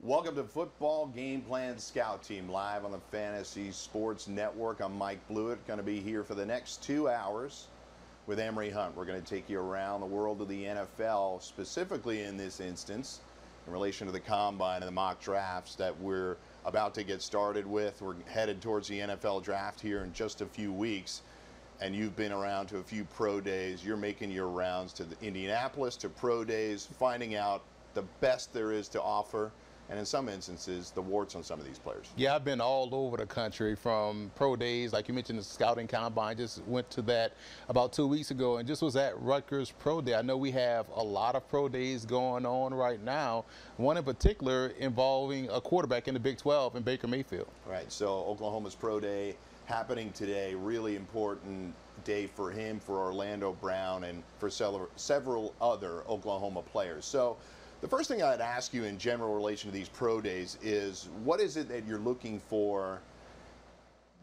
Welcome to Football Game Plan Scout Team, live on the Fantasy Sports Network. I'm Mike Blewett, going to be here for the next 2 hours with Emory Hunt. We're going to take you around the world of the NFL, specifically in this instance, in relation to the Combine and the mock drafts that we're about to get started with. We're headed towards the NFL draft here in just a few weeks, and you've been around to a few pro days. You're making your rounds to the Indianapolis, to pro days, finding out the best there is to offer, and in some instances, the warts on some of these players. Yeah, I've been all over the country from pro days, like you mentioned, the scouting combine. Just went to that about 2 weeks ago and just was at Rutgers Pro Day. I know we have a lot of pro days going on right now, one in particular involving a quarterback in the Big 12 in Baker Mayfield. Right, so Oklahoma's pro day happening today, really important day for him, for Orlando Brown, and for several other Oklahoma players. So the first thing I'd ask you in general relation to these pro days is, what is it that you're looking for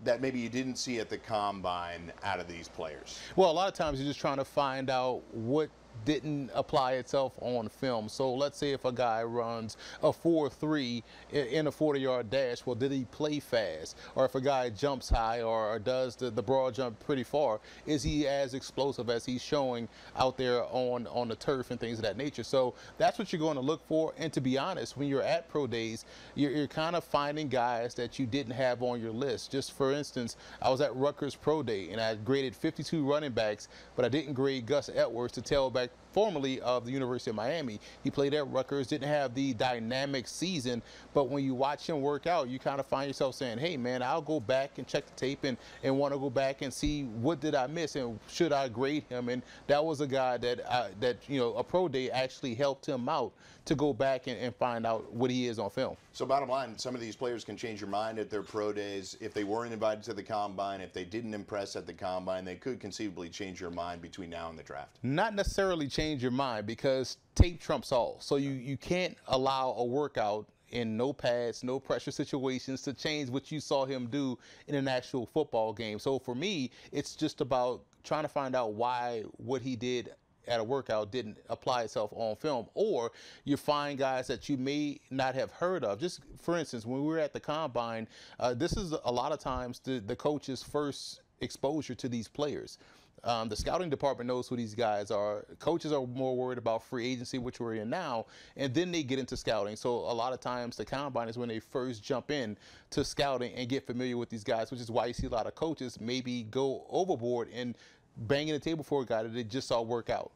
that maybe you didn't see at the Combine out of these players? Well, a lot of times you're just trying to find out what didn't apply itself on film. So let's say if a guy runs a 4.3 in a 40-yard dash, well, did he play fast? Or if a guy jumps high or does the broad jump pretty far, is he as explosive as he's showing out there on the turf and things of that nature? So that's what you're going to look for. And to be honest, when you're at pro days, you're kind of finding guys that you didn't have on your list. Just for instance, I was at Rutgers Pro Day and I graded 52 running backs, but I didn't grade Gus Edwards, the tailback formerly of the University of Miami. He played at Rutgers, didn't have the dynamic season, but when you watch him work out, you kind of find yourself saying, hey man, I'll go back and check the tape and want to go back and see what did I miss and should I grade him. And that was a guy that a pro day actually helped him out to go back and find out what he is on film. So bottom line, some of these players can change your mind at their pro days. If they weren't invited to the Combine, if they didn't impress at the Combine, they could conceivably change your mind between now and the draft. Not necessarily change your mind, because tape trumps all. So you can't allow a workout in no pads, no pressure situations to change what you saw him do in an actual football game. So for me, it's just about trying to find out why what he did at a workout didn't apply itself on film. Or you find guys that you may not have heard of. Just for instance, when we were at the Combine, this is a lot of times the coach's first exposure to these players. The scouting department knows who these guys are. Coaches are more worried about free agency, which we're in now, and then they get into scouting. So a lot of times the Combine is when they first jump in to scouting and get familiar with these guys, which is why you see a lot of coaches maybe go overboard and banging the table for a guy that they just saw work out.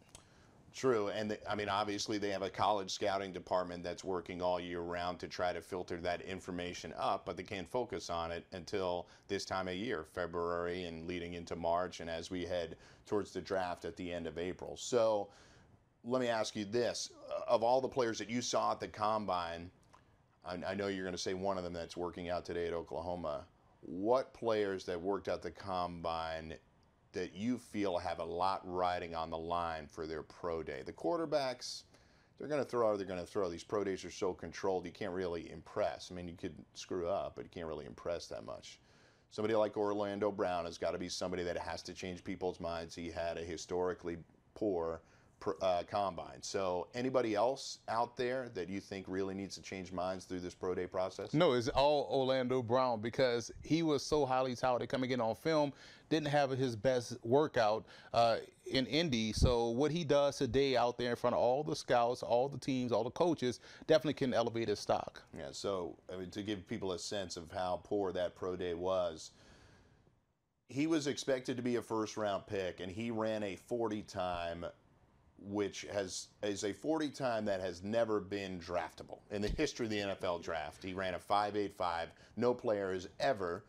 True, and I mean, obviously they have a college scouting department that's working all year round to try to filter that information up, but they can't focus on it until this time of year, February and leading into March, and as we head towards the draft at the end of April. So let me ask you this. Of all the players that you saw at the Combine, I know you're going to say one of them that's working out today at Oklahoma, what players that worked out the Combine that you feel have a lot riding on the line for their pro day? The quarterbacks, they're going to throw. These pro days are so controlled, you can't really impress. I mean, you could screw up, but you can't really impress that much. Somebody like Orlando Brown has got to be somebody that has to change people's minds. He had a historically poor Combine. So anybody else out there that you think really needs to change minds through this pro day process? No, it's all Orlando Brown, because he was so highly touted coming in on film, didn't have his best workout in Indy. So what he does today out there in front of all the scouts, all the teams, all the coaches, definitely can elevate his stock. Yeah, so I mean, to give people a sense of how poor that pro day was, he was expected to be a first-round pick, and he ran a 40 time, which is a 40 time that has never been draftable in the history of the NFL draft. He ran a 5.85. No player has ever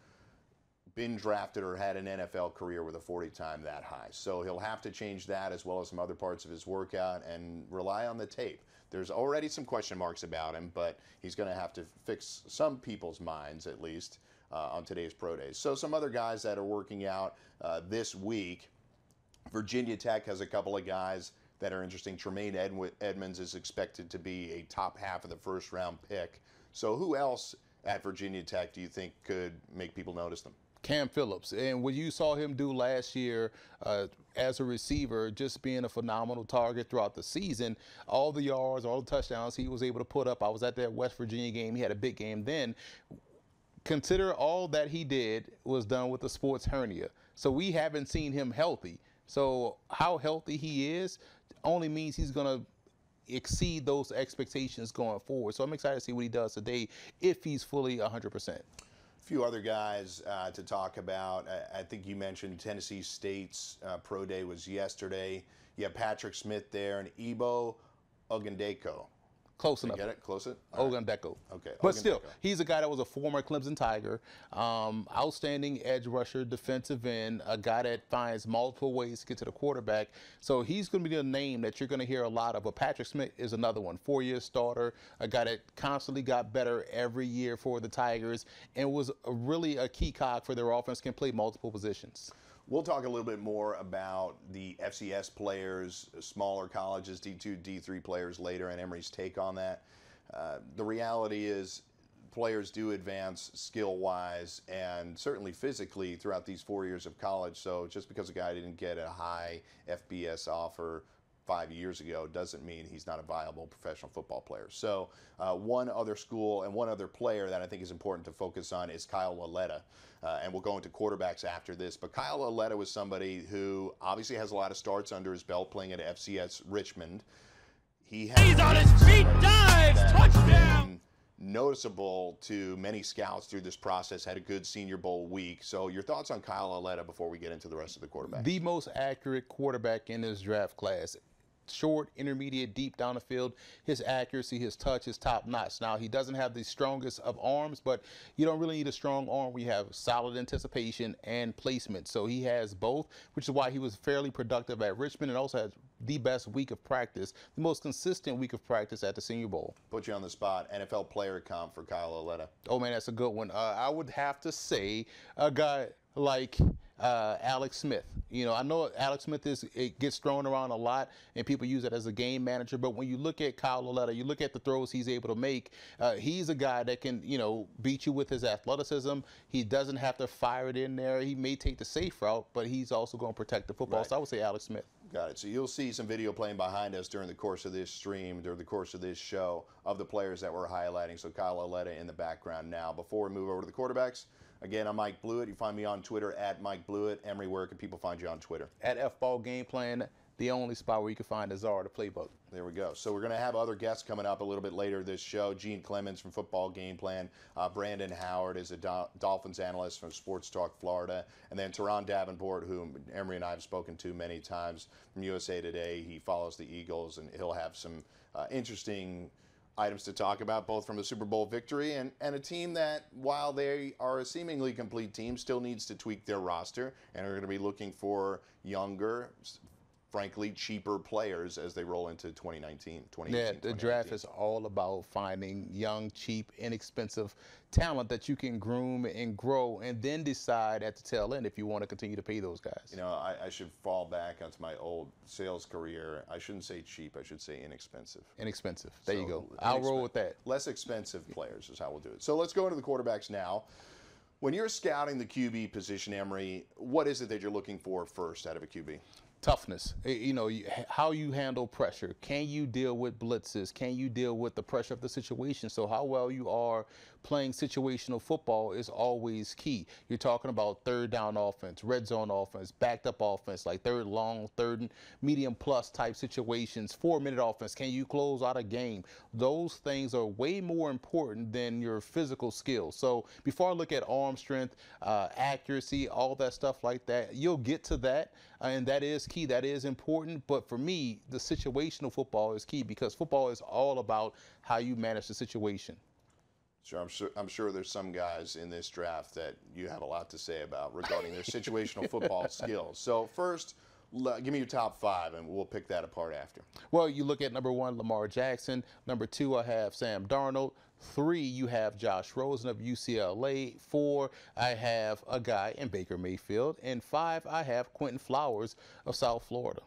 been drafted or had an NFL career with a 40 time that high. So he'll have to change that, as well as some other parts of his workout, and rely on the tape. There's already some question marks about him, but he's going to have to fix some people's minds, at least, on today's pro days. So some other guys that are working out this week. Virginia Tech has a couple of guys that are interesting. Tremaine Edmonds is expected to be a top half of the first-round pick. So who else at Virginia Tech do you think could make people notice them? Cam Phillips. And what you saw him do last year as a receiver, just being a phenomenal target throughout the season, all the yards, all the touchdowns he was able to put up. I was at that West Virginia game. He had a big game then. Consider all that he did was done with a sports hernia. So we haven't seen him healthy. So how healthy he is only means he's going to exceed those expectations going forward. So I'm excited to see what he does today if he's fully 100%. A few other guys to talk about. I think you mentioned Tennessee State's pro day was yesterday. You have Patrick Smith there and Ebo Ogundeko. Close enough. Get it? Close it? Ogundeko. Okay. But still, he's a guy that was a former Clemson Tiger, outstanding edge rusher, defensive end, a guy that finds multiple ways to get to the quarterback. So he's going to be the name that you're going to hear a lot of. But Patrick Smith is another one, 4-year starter, a guy that constantly got better every year for the Tigers and was really a key cog for their offense, can play multiple positions. We'll talk a little bit more about the FCS players, smaller colleges, D2, D3 players later, and Emory's take on that. The reality is players do advance skill-wise and certainly physically throughout these 4 years of college. So just because a guy didn't get a high FBS offer 5 years ago doesn't mean he's not a viable professional football player. So one other school and one other player that I think is important to focus on is Kyle Lauletta. And we'll go into quarterbacks after this. But Kyle Lauletta was somebody who obviously has a lot of starts under his belt playing at FCS Richmond. He's on his feet, dives, touchdown! Noticeable to many scouts through this process, had a good Senior Bowl week. So your thoughts on Kyle Lauletta before we get into the rest of the quarterbacks? The most accurate quarterback in this draft class. Short, intermediate, deep down the field. His accuracy, his touch is top notch. Now, he doesn't have the strongest of arms, but you don't really need a strong arm. We have solid anticipation and placement. So he has both, which is why he was fairly productive at Richmond and also had the best week of practice, the most consistent week of practice at the Senior Bowl. Put you on the spot. NFL player comp for Kyle Lauletta. Oh, man, that's a good one. I would have to say a guy like Alex Smith. You know, I know Alex Smith it gets thrown around a lot and people use it as a game manager, but when you look at Kyle Lauletta, you look at the throws he's able to make, he's a guy that can, you know, beat you with his athleticism. He doesn't have to fire it in there. He may take the safe route, but he's also going to protect the football. Right. So I would say Alex Smith. Got it. So you'll see some video playing behind us during the course of this stream, during the course of this show, of the players that we're highlighting. So Kyle Lauletta in the background now. Before we move over to the quarterbacks, again, I'm Mike Blewett. You find me on Twitter at Mike Blewett. Emory, where can people find you on Twitter? At FBall Gameplan, the only spot where you can find Azar, the playbook. There we go. So we're going to have other guests coming up a little bit later this show. Gene Clemens from Football Game Plan. Brandon Howard is a Dolphins analyst from Sports Talk Florida. And then Teron Davenport, whom Emory and I have spoken to many times from USA Today. He follows the Eagles, and he'll have some interesting items to talk about, both from a Super Bowl victory and a team that, while they are a seemingly complete team, still needs to tweak their roster and are going to be looking for younger, frankly, cheaper players as they roll into 2019. Yeah, the draft is all about finding young, cheap, inexpensive talent that you can groom and grow and then decide at the tail end if you want to continue to pay those guys. You know, I should fall back onto my old sales career. I shouldn't say cheap. I should say inexpensive. Inexpensive. There you go. I'll roll with that. Less expensive players is how we'll do it. So let's go into the quarterbacks now. When you're scouting the QB position, Emory, what is it that you're looking for first out of a QB? Toughness. You know, how you handle pressure. Can you deal with blitzes? Can you deal with the pressure of the situation? So how well you are playing situational football is always key. You're talking about third down offense, red zone offense, backed up offense, like third long, third and medium plus type situations, 4-minute offense. Can you close out a game? Those things are way more important than your physical skills. So before I look at arm strength, accuracy, all that stuff like that, you'll get to that. And that is key. That is important. But for me, the situational football is key because football is all about how you manage the situation. Sure, I'm sure there's some guys in this draft that you have a lot to say about regarding their situational football skills. So first, give me your top 5, and we'll pick that apart after. Well, you look at number 1, Lamar Jackson. Number 2, I have Sam Darnold. 3, you have Josh Rosen of UCLA. 4, I have a guy in Baker Mayfield. And 5, I have Quentin Flowers of South Florida.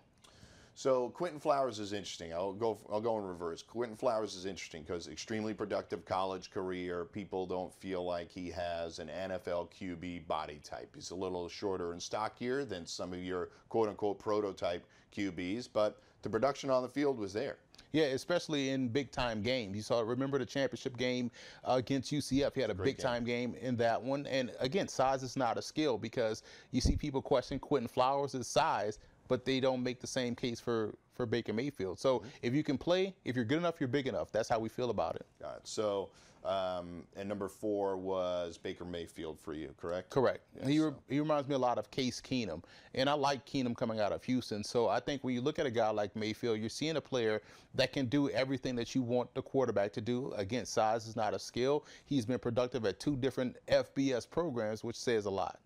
So Quentin Flowers is interesting. I'll go in reverse. Quentin Flowers is interesting because extremely productive college career. People don't feel like he has an NFL QB body type. He's a little shorter and stockier than some of your quote unquote prototype QBs, but the production on the field was there. Yeah, especially in big time games. You saw, remember the championship game against UCF? He had a big time game in that one. And again, size is not a skill because you see people question Quentin Flowers' size, but they don't make the same case for Baker Mayfield. So if you can play, if you're good enough, you're big enough. That's how we feel about it. Got it. So, and number 4 was Baker Mayfield for you, correct? Correct. Yeah, he reminds me a lot of Case Keenum, and I like Keenum coming out of Houston. So I think when you look at a guy like Mayfield, you're seeing a player that can do everything that you want the quarterback to do. Again, size is not a skill. He's been productive at 2 different FBS programs, which says a lot.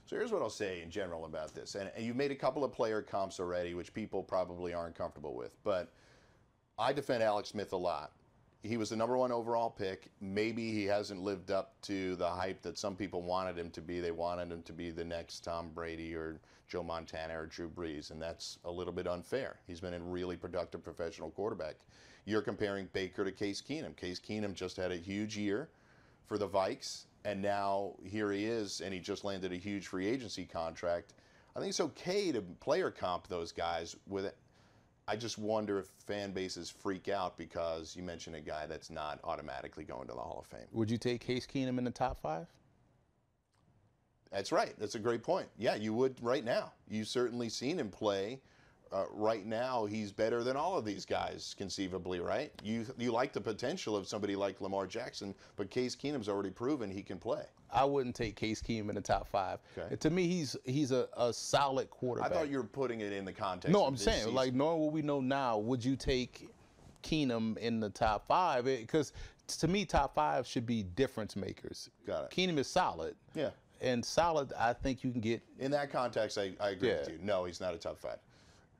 So here's what I'll say in general about this. And you've made a couple of player comps already, which people probably aren't comfortable with. But I defend Alex Smith a lot. He was the number 1 overall pick. Maybe he hasn't lived up to the hype that some people wanted him to be. They wanted him to be the next Tom Brady or Joe Montana or Drew Brees, and that's a little bit unfair. He's been a really productive professional quarterback. You're comparing Baker to Case Keenum. Case Keenum just had a huge year for the Vikes, and now here he is, and he just landed a huge free agency contract. I think it's okay to player comp those guys with it. I just wonder if fan bases freak out because you mentioned a guy that's not automatically going to the Hall of Fame. Would you take Case Keenum in the top 5? That's right. That's a great point. Yeah, you would right now. You've certainly seen him play. Right now, he's better than all of these guys, conceivably, right? You like the potential of somebody like Lamar Jackson, but Case Keenum's already proven he can play. I wouldn't take Case Keenum in the top 5. Okay. To me, he's a solid quarterback. I thought you were putting it in the context. No, of I'm this saying, season. like, knowing what we know now, would you take Keenum in the top 5? Because to me, top 5 should be difference makers. Got it. Keenum is solid. Yeah. And solid, I think you can get. In that context, I agree with you. No, he's not a top 5.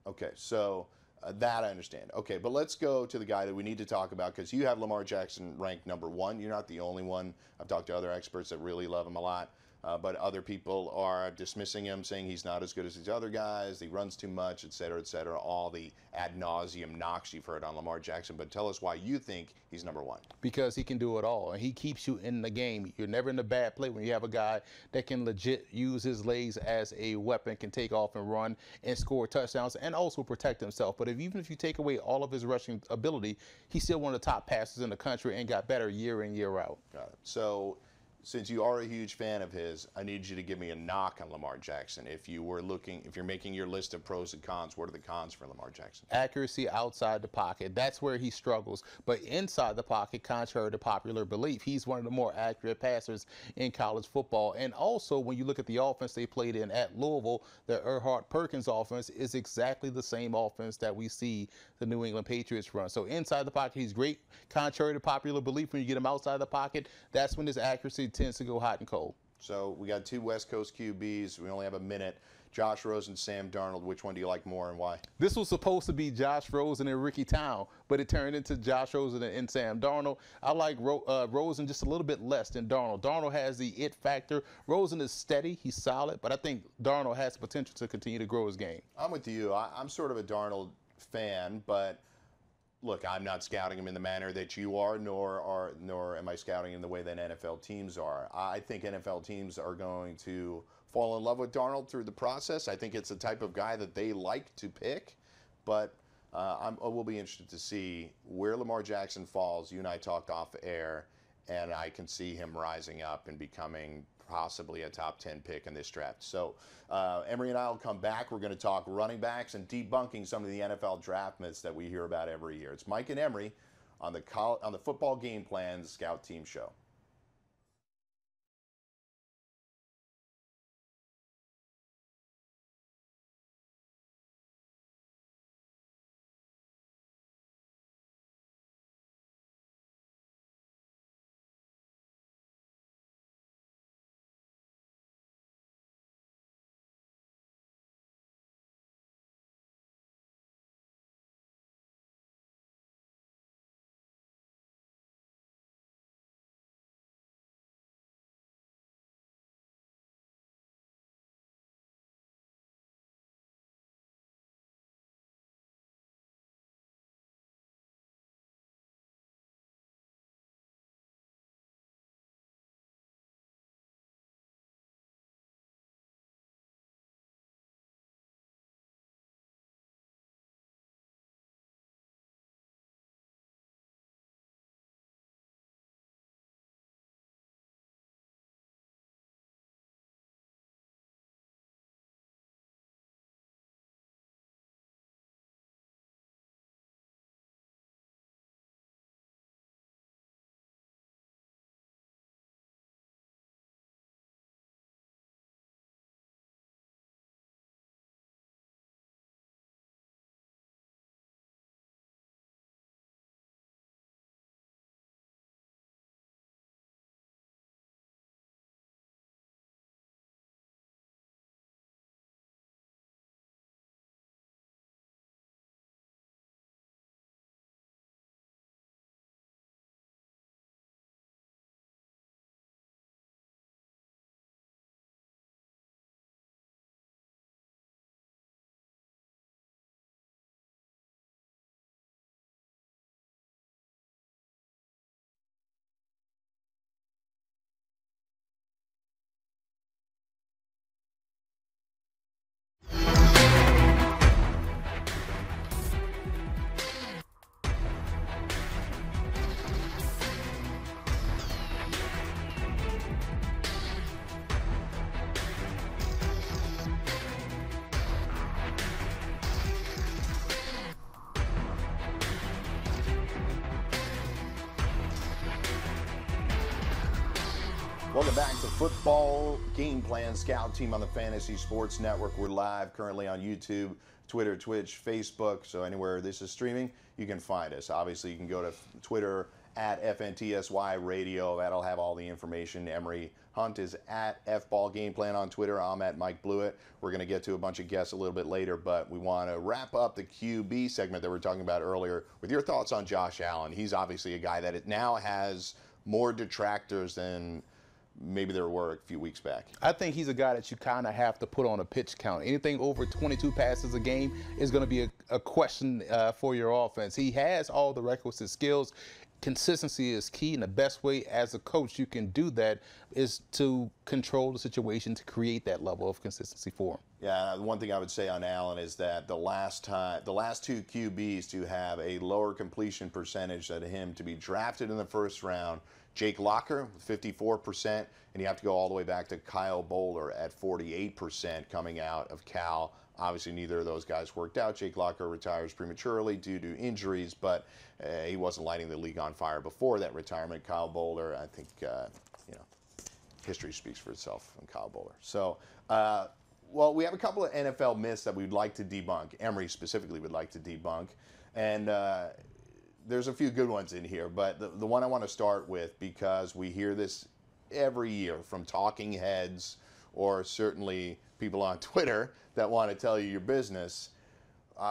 Okay, so that I understand. Okay, but let's go to the guy that we need to talk about because you have Lamar Jackson ranked number 1. You're not the only one. I've talked to other experts that really love him a lot. But other people are dismissing him, saying he's not as good as these other guys, he runs too much, et cetera, all the ad nauseum knocks you've heard on Lamar Jackson. But tell us why you think he's number 1. Because he can do it all, and he keeps you in the game. You're never in a bad play when you have a guy that can legit use his legs as a weapon, can take off and run and score touchdowns and also protect himself. But even if you take away all of his rushing ability, he's still one of the top passers in the country and got better year in, year out. Got it. So since you are a huge fan of his, I need you to give me a knock on Lamar Jackson. If you're making your list of pros and cons, what are the cons for Lamar Jackson? Accuracy outside the pocket. That's where he struggles. But inside the pocket, contrary to popular belief, he's one of the more accurate passers in college football. And also, when you look at the offense they played in at Louisville, the Erhardt-Perkins offense is exactly the same offense that we see the New England Patriots run. So inside the pocket, he's great. Contrary to popular belief, when you get him outside the pocket, that's when his accuracy tends to go hot and cold. So we got 2 West Coast QBs. We only have a minute. Josh Rosen, Sam Darnold. Which one do you like more and why? This was supposed to be Josh Rosen and Ricky Town, but it turned into Josh Rosen and Sam Darnold. I like Rosen just a little bit less than Darnold. Darnold has the it factor. Rosen is steady. He's solid, but I think Darnold has the potential to continue to grow his game. I'm with you. I'm sort of a Darnold fan, but look, I'm not scouting him in the manner that you are, nor am I scouting in the way that NFL teams are. I think NFL teams are going to fall in love with Darnold through the process. I think it's the type of guy that they like to pick, but I will be interested to see where Lamar Jackson falls. You and I talked off air, and I can see him rising up and becoming possibly a top 10 pick in this draft. So Emory and I will come back. We're going to talk running backs and debunking some of the NFL draft myths that we hear about every year. It's Mike and Emory on the Football Game Plan Scout Team Show. Welcome back to Football Game Plan Scout Team on the Fantasy Sports Network. We're live currently on YouTube, Twitter, Twitch, Facebook. So anywhere this is streaming, you can find us. Obviously, you can go to Twitter at FNTSY Radio. That'll have all the information. Emory Hunt is at FBall Game Plan on Twitter. I'm at Mike Blewett. We're going to get to a bunch of guests a little bit later, but we want to wrap up the QB segment that we were talking about earlier with your thoughts on Josh Allen. He's obviously a guy that it now has more detractors than maybe there were a few weeks back. I think he's a guy that you kind of have to put on a pitch count. Anything over 22 passes a game is going to be a question for your offense. He has all the requisite skills. Consistency is key, and the best way as a coach you can do that is to control the situation to create that level of consistency for him. Yeah, the one thing I would say on Allen is that the last two QBs to have a lower completion percentage than him to be drafted in the first round, Jake Locker, 54%, and you have to go all the way back to Kyle Bowler at 48% coming out of Cal. Obviously, neither of those guys worked out. Jake Locker retires prematurely due to injuries, but he wasn't lighting the league on fire before that retirement. Kyle Bowler, I think, history speaks for itself on Kyle Bowler. So, well, we have a couple of NFL myths that we'd like to debunk. Emory specifically would like to debunk, and there's a few good ones in here, but the one I want to start with, because we hear this every year from talking heads or certainly people on Twitter that want to tell you your business,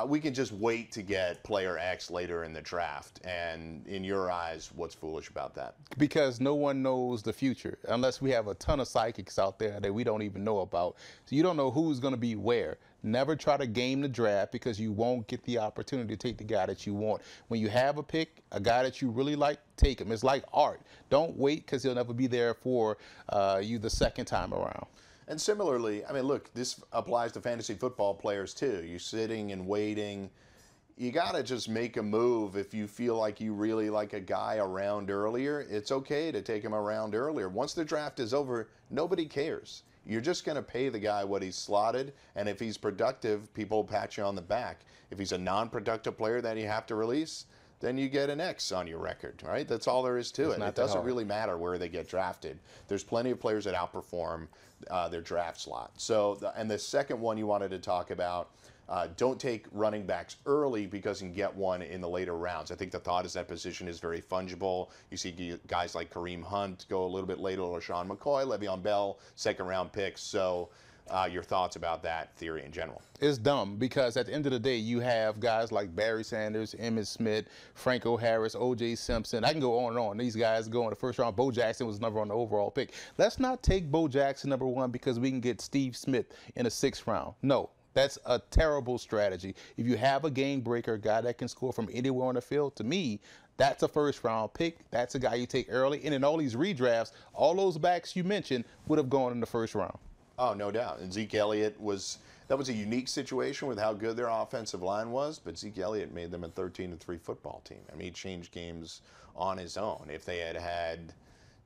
we can just wait to get player X later in the draft. And in your eyes, what's foolish about that? Because no one knows the future unless we have a ton of psychics out there that we don't even know about. So you don't know who's going to be where. Never try to game the draft, because you won't get the opportunity to take the guy that you want. When you have a pick, a guy that you really like, take him. It's like art. Don't wait, because he'll never be there for you the second time around. And similarly, I mean, look, this applies to fantasy football players too. You're sitting and waiting. You got to just make a move if you feel like you really like a guy around earlier. It's okay to take him around earlier. Once the draft is over, nobody cares. You're just going to pay the guy what he's slotted, and if he's productive, people will pat you on the back. If he's a non-productive player that you have to release, then you get an X on your record, right? That's all there is to it. It doesn't really matter where they get drafted. There's plenty of players that outperform their draft slot. So, and the second one you wanted to talk about, don't take running backs early because you can get one in the later rounds. I think the thought is that position is very fungible. You see guys like Kareem Hunt go a little bit later, or Sean McCoy, Le'Veon Bell, second-round picks. So your thoughts about that theory in general? It's dumb, because at the end of the day, you have guys like Barry Sanders, Emmitt Smith, Franco Harris, O.J. Simpson. I can go on and on. These guys go in the first round. Bo Jackson was number one on the overall pick. Let's not take Bo Jackson number one because we can get Steve Smith in the sixth round. No. That's a terrible strategy. If you have a game breaker, a guy that can score from anywhere on the field, to me, that's a first round pick. That's a guy you take early. And in all these redrafts, all those backs you mentioned would have gone in the first round. Oh, no doubt. And Zeke Elliott that was a unique situation with how good their offensive line was, but Zeke Elliott made them a 13-3 football team. I mean, he changed games on his own. If they had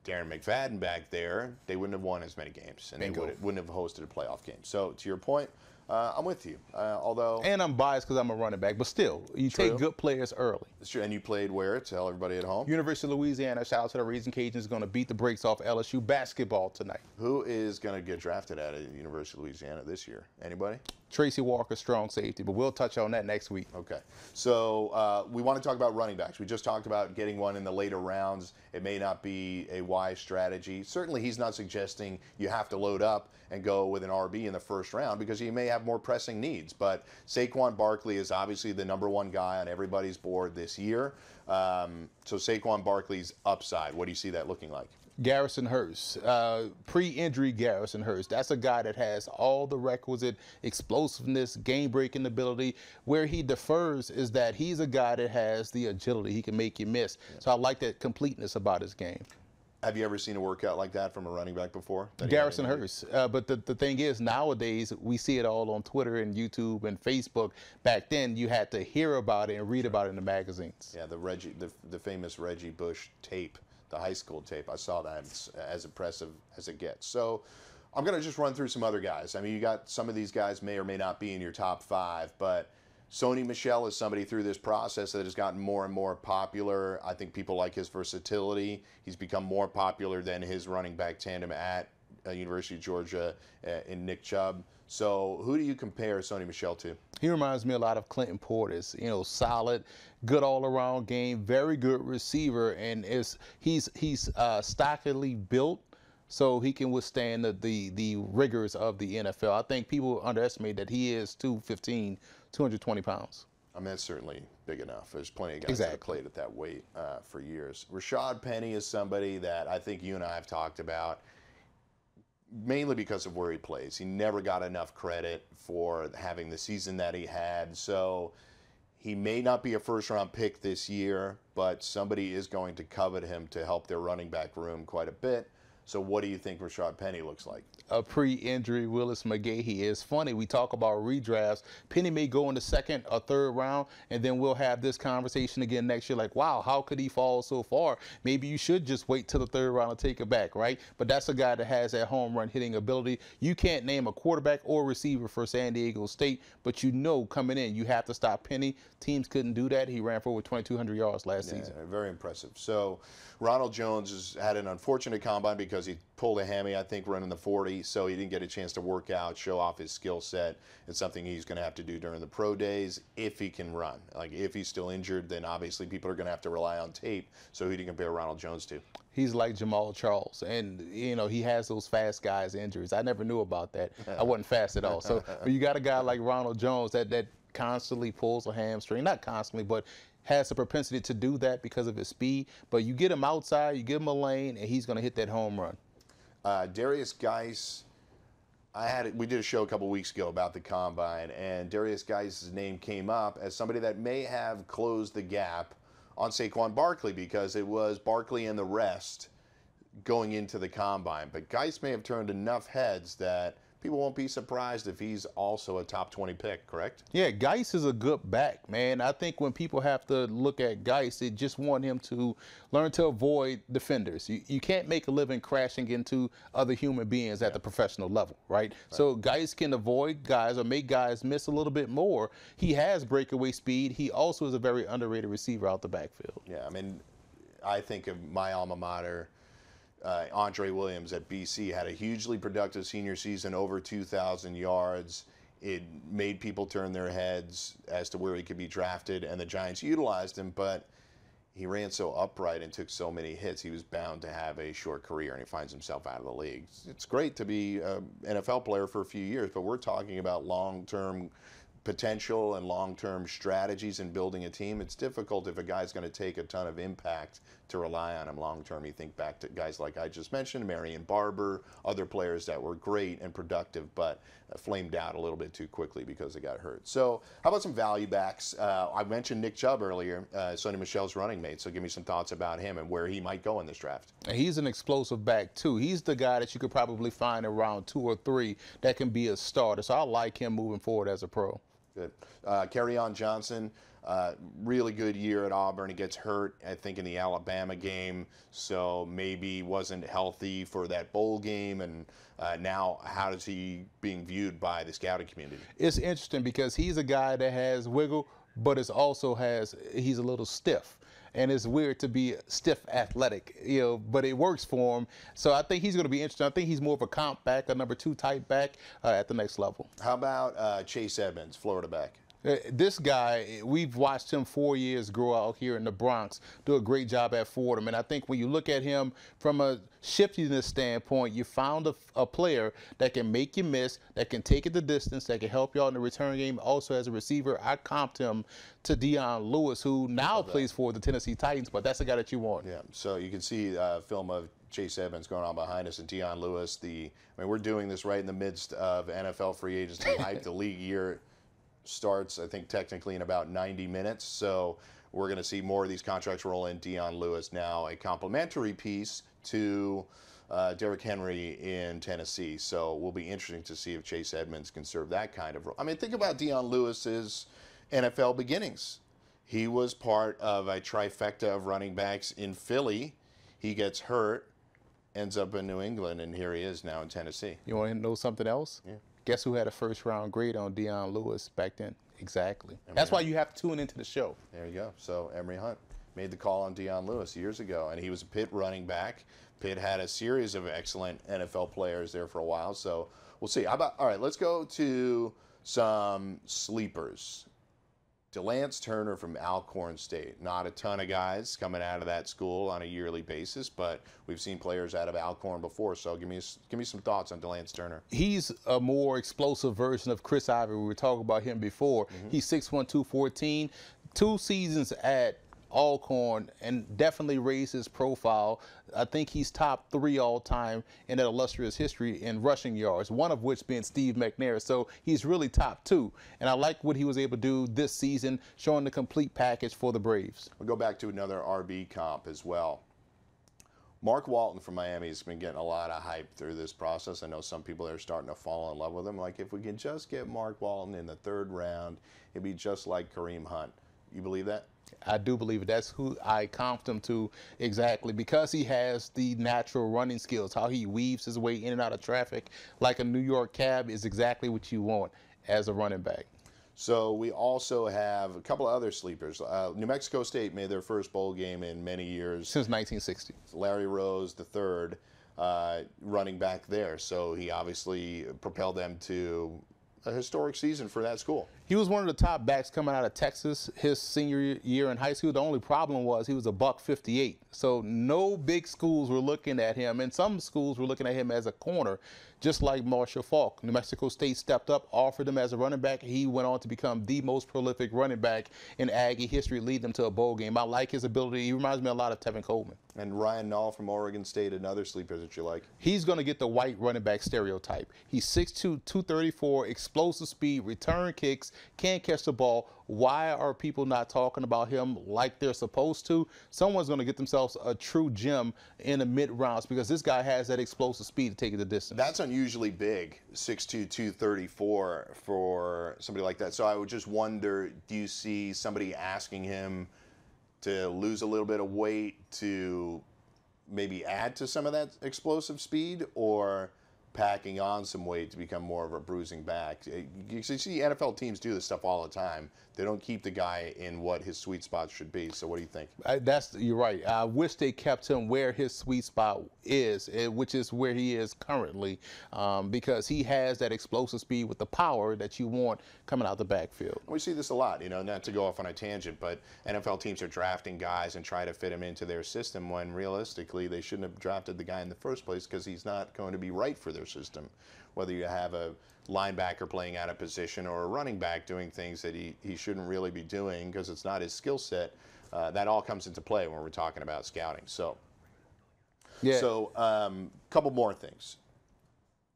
Darren McFadden back there, they wouldn't have won as many games, and they wouldn't have hosted a playoff game. So, to your point, I'm with you. Although, and I'm biased because I'm a running back, but still, you take good players early. That's true. And you played where? Tell everybody at home. University of Louisiana. Shout out to the Raging Cajuns. Going to beat the brakes off LSU basketball tonight. Who is going to get drafted at University of Louisiana this year? Anybody? Tracy Walker, strong safety, but we'll touch on that next week. Okay. So we want to talk about running backs. We just talked about getting one in the later rounds. It may not be a wise strategy. Certainly, he's not suggesting you have to load up and go with an RB in the first round, because you may have more pressing needs. But Saquon Barkley is obviously the number one guy on everybody's board this year. So Saquon Barkley's upside, what do you see that looking like? Garrison Hurst, pre-injury Garrison Hurst. That's a guy that has all the requisite explosiveness, game-breaking ability. Where he differs is that he's a guy that has the agility. He can make you miss. Yeah. So I like that completeness about his game. Have you ever seen a workout like that from a running back before? Garrison Hurst. But the thing is, nowadays, we see it all on Twitter and YouTube and Facebook. Back then, you had to hear about it and read about it in the magazines. Yeah, the famous Reggie Bush tape, the high school tape. I saw that. It's as impressive as it gets. So I'm going to just run through some other guys. I mean, you got some of these guys may or may not be in your top five, but Sony Michel is somebody through this process that has gotten more and more popular. I think people like his versatility. He's become more popular than his running back tandem at University of Georgia in Nick Chubb. So who do you compare Sony Michel to? He reminds me a lot of Clinton Portis. You know, solid, good all-around game, very good receiver, and he's stockily built, so he can withstand the rigors of the NFL. I think people underestimate that he is 215, 220 pounds. I mean, that's certainly big enough. There's plenty of guys that have played at that weight for years. Rashad Penny is somebody that I think you and I have talked about, mainly because of where he plays. He never got enough credit for having the season that he had. So he may not be a first-round pick this year, but somebody is going to covet him to help their running back room quite a bit. So what do you think Rashad Penny looks like? A pre-injury Willis McGahee. Is funny, we talk about redrafts. Penny may go in the second or third round, and then we'll have this conversation again next year like, wow, how could he fall so far? Maybe you should just wait till the third round and take it back, right? But that's a guy that has that home run hitting ability. You can't name a quarterback or receiver for San Diego State, but you know coming in you have to stop Penny. Teams couldn't do that. He ran for over 2,200 yards last season. Very impressive. So Ronald Jones has had an unfortunate combine because he pulled a hammy, I think, running the 40, so he didn't get a chance to work out, show off his skill set. It's something he's going to have to do during the pro days if he can run. Like, if he's still injured, then obviously people are going to have to rely on tape. So who do you compare Ronald Jones to? He's like Jamal Charles, and you know he has those fast guys injuries. I never knew about that. I wasn't fast at all. So when you got a guy like Ronald Jones that constantly pulls a hamstring, not constantly, but has the propensity to do that because of his speed. But you get him outside, you give him a lane, and he's going to hit that home run. Darius Geis, we did a show a couple weeks ago about the combine, and Darius Geis' name came up as somebody that may have closed the gap on Saquon Barkley, because it was Barkley and the rest going into the combine. But Geis may have turned enough heads that people won't be surprised if he's also a top 20 pick, correct? Yeah, Geis is a good back, man. I think when people have to look at Geis, they just want him to learn to avoid defenders. You can't make a living crashing into other human beings at the professional level, right? So Geis can avoid guys or make guys miss a little bit more. He has breakaway speed. He also is a very underrated receiver out the backfield. Yeah, I mean, I think of my alma mater, Andre Williams at BC had a hugely productive senior season, over 2,000 yards. It made people turn their heads as to where he could be drafted, and the Giants utilized him, but he ran so upright and took so many hits, he was bound to have a short career, and he finds himself out of the league. It's great to be an NFL player for a few years, but we're talking about long-term potential and long-term strategies in building a team. It's difficult if a guy's going to take a ton of impact to rely on him long-term. You think back to guys like I just mentioned, Marion Barber, other players that were great and productive, but flamed out a little bit too quickly because they got hurt. So how about some value backs? I mentioned Nick Chubb earlier, Sony Michel's running mate, so give me some thoughts about him and where he might go in this draft. And he's an explosive back, too. He's the guy that you could probably find around 2 or 3 that can be a starter. So I like him moving forward as a pro. Good. Kerryon Johnson, really good year at Auburn. He gets hurt, I think, in the Alabama game, so maybe wasn't healthy for that bowl game. And now, how is he being viewed by the scouting community? It's interesting because he's a guy that has wiggle, but he's a little stiff. And it's weird to be stiff athletic, you know, but it works for him. So I think he's going to be interesting. I think he's more of a comp back, a number 2 type back at the next level. How about Chase Edmonds, Florida back? This guy, we've watched him 4 years grow out here in the Bronx, do a great job at Fordham. And I think when you look at him from a shiftiness standpoint, you found a player that can make you miss, that can take it the distance, that can help you out in the return game. Also, as a receiver, I comped him to Dion Lewis, who now plays for the Tennessee Titans, but that's the guy that you want. Yeah, so you can see a film of Chase Edmonds going on behind us, and Dion Lewis. We're doing this right in the midst of NFL free agency hype. The league year starts, I think, technically in about 90 minutes. So we're going to see more of these contracts roll in. Dion Lewis now a complimentary piece to Derrick Henry in Tennessee. So it will be interesting to see if Chase Edmonds can serve that kind of role. I mean, think about Dion Lewis's NFL beginnings. He was part of a trifecta of running backs in Philly. He gets hurt, ends up in New England, and here he is now in Tennessee. You want to know something else? Yeah. Guess who had a first-round grade on Dion Lewis back then? Exactly. That's why you have to tune into the show. There you go. So Emory Hunt made the call on Dion Lewis years ago, and he was a Pitt running back. Pitt had a series of excellent NFL players there for a while, so we'll see. All right, let's go to some sleepers. DeLance Turner from Alcorn State. Not a ton of guys coming out of that school on a yearly basis, but we've seen players out of Alcorn before. So give me some thoughts on DeLance Turner. He's a more explosive version of Chris Ivory. We were talking about him before. He's 6'1", 214. 2 seasons at Alcorn and definitely raised his profile. I think he's top 3 all time in that illustrious history in rushing yards, one of which being Steve McNair. So he's really top 2. And I like what he was able to do this season, showing the complete package for the Braves. We'll go back to another RB comp as well. Mark Walton from Miami has been getting a lot of hype through this process. I know some people are starting to fall in love with him. Like, if we can just get Mark Walton in the 3rd round, it'd be just like Kareem Hunt. You believe that? I do believe it. That's who I comped him to exactly, because he has the natural running skills. How he weaves his way in and out of traffic like a New York cab is exactly what you want as a running back. So we also have a couple of other sleepers. New Mexico State made their first bowl game in many years. Since 1960. Larry Rose, the third, running back there. So he obviously propelled them to a historic season for that school. He was one of the top backs coming out of Texas his senior year in high school. The only problem was he was a $158. So no big schools were looking at him, and some schools were looking at him as a corner, just like Marshall Faulk. New Mexico State stepped up, offered him as a running back. He went on to become the most prolific running back in Aggie history, lead them to a bowl game. I like his ability. He reminds me a lot of Tevin Coleman. And Ryan Nall from Oregon State, another sleeper that you like. He's going to get the white running back stereotype. He's 6'2", 234, explosive speed, return kicks, can't catch the ball. Why are people not talking about him like they're supposed to? Someone's going to get themselves a true gem in the mid-rounds, because this guy has that explosive speed to take it the distance. That's unusually big, 6'2", 234 for somebody like that. So I would just wonder, do you see somebody asking him to lose a little bit of weight to maybe add to some of that explosive speed, or packing on some weight to become more of a bruising back? You see NFL teams do this stuff all the time. They don't keep the guy in what his sweet spot should be. So what do you think? You're right. I wish they kept him where his sweet spot is, which is where he is currently, because he has that explosive speed with the power that you want coming out the backfield. We see this a lot, not to go off on a tangent, but NFL teams are drafting guys and try to fit him into their system when realistically they shouldn't have drafted the guy in the first place, because he's not going to be right for their system. Whether you have a linebacker playing out of position or a running back doing things that he shouldn't really be doing because it's not his skill set, that all comes into play when we're talking about scouting. So, yeah. So couple more things.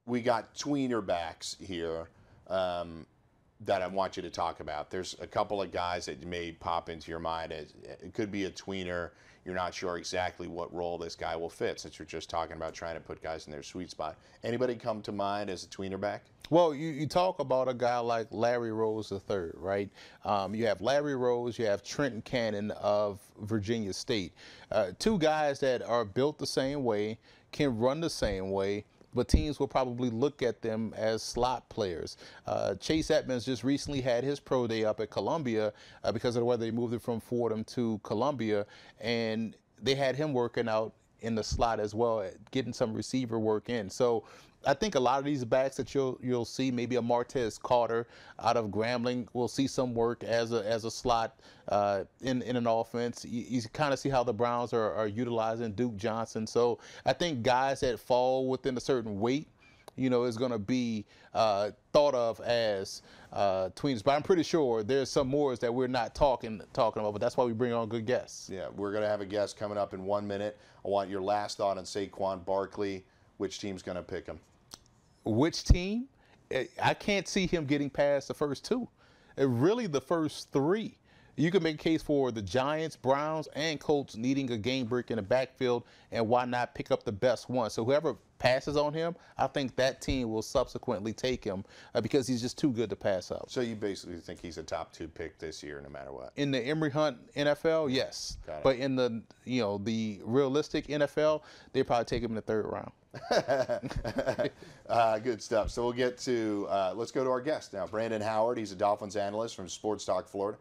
We got tweener backs here that I want you to talk about. There's a couple of guys that may pop into your mind. It could be a tweener. You're not sure exactly what role this guy will fit, since you're just talking about trying to put guys in their sweet spot. Anybody come to mind as a tweener back? Well, you talk about a guy like Larry Rose III, right? You have Larry Rose, you have Trenton Cannon of Virginia State. 2 guys that are built the same way, can run the same way, but teams will probably look at them as slot players. Chase Edmonds just recently had his pro day up at Columbia because of the way they moved it from Fordham to Columbia, and they had him working out in the slot as well, getting some receiver work in. So I think a lot of these backs that you'll see, maybe a Martez Carter out of Grambling, will see some work as a slot in an offense. You kind of see how the Browns are utilizing Duke Johnson. So I think guys that fall within a certain weight, is going to be thought of as tweeners. But I'm pretty sure there's some more that we're not talking about, but that's why we bring on good guests. Yeah, we're going to have a guest coming up in 1 minute. I want your last thought on Saquon Barkley. Which team's going to pick him? Which team? I can't see him getting past the first 2. Really, the first 3. You can make a case for the Giants, Browns, and Colts needing a game break in the backfield, and why not pick up the best one? So whoever passes on him, I think that team will subsequently take him because he's just too good to pass up. So you basically think he's a top 2 pick this year, no matter what. In the Emory Hunt NFL, yes, Got it. but in the the realistic NFL, they probably take him in the 3rd round. Good stuff. So we'll get to, let's go to our guest now. Brandon Howard, he's a Dolphins analyst from Sports Talk Florida.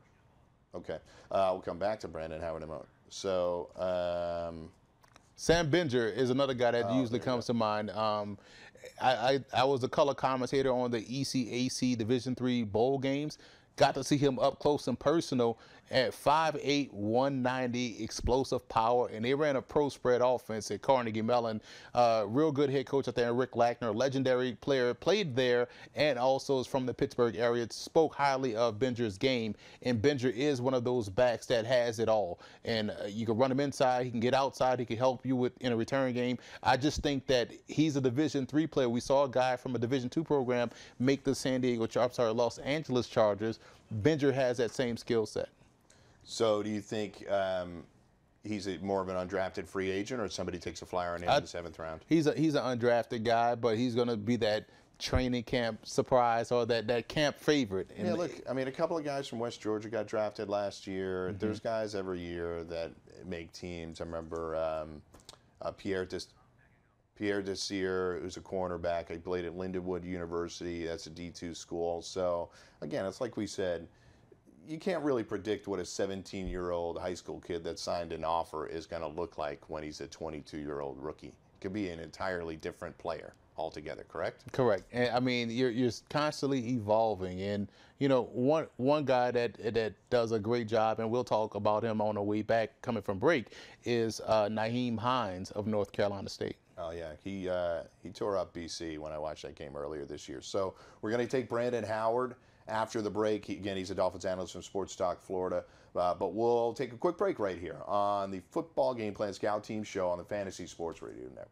Okay. We'll come back to Brandon Howard in a moment. So, Sam Binger is another guy that usually comes to mind. I was a color commentator on the ECAC Division III bowl games. Got to see him up close and personal at 5'8", 190, explosive power, and they ran a pro spread offense at Carnegie Mellon. Real good head coach out there, Rick Lackner, legendary player, played there, and also is from the Pittsburgh area. Spoke highly of Binger's game, and Binger is one of those backs that has it all. And you can run him inside, he can get outside, he can help you in a return game. I just think that he's a Division III player. We saw a guy from a Division II program make the Los Angeles Chargers. Binger has that same skill set. So do you think he's more of an undrafted free agent, or somebody takes a flyer on him in the 7th round? He's an undrafted guy, but he's going to be that training camp surprise or that camp favorite. Yeah, look, I mean, a couple of guys from West Georgia got drafted last year. There's guys every year that make teams. I remember Pierre Desir, who's a cornerback. He played at Lindenwood University. That's a D2 school. So, again, it's like we said, you can't really predict what a 17-year-old high school kid that signed an offer is going to look like when he's a 22-year-old rookie. It could be an entirely different player altogether, correct? Correct. And I mean, you're constantly evolving. And one guy that does a great job, and we'll talk about him on the way back coming from break, is Nyheim Hines of North Carolina State. Oh yeah, he tore up BC when I watched that game earlier this year. So we're going to take Brandon Howard after the break. Again, he's a Dolphins analyst from Sports Talk Florida. But we'll take a quick break right here on the Football Game Plan Scout Team Show on the Fantasy Sports Radio Network.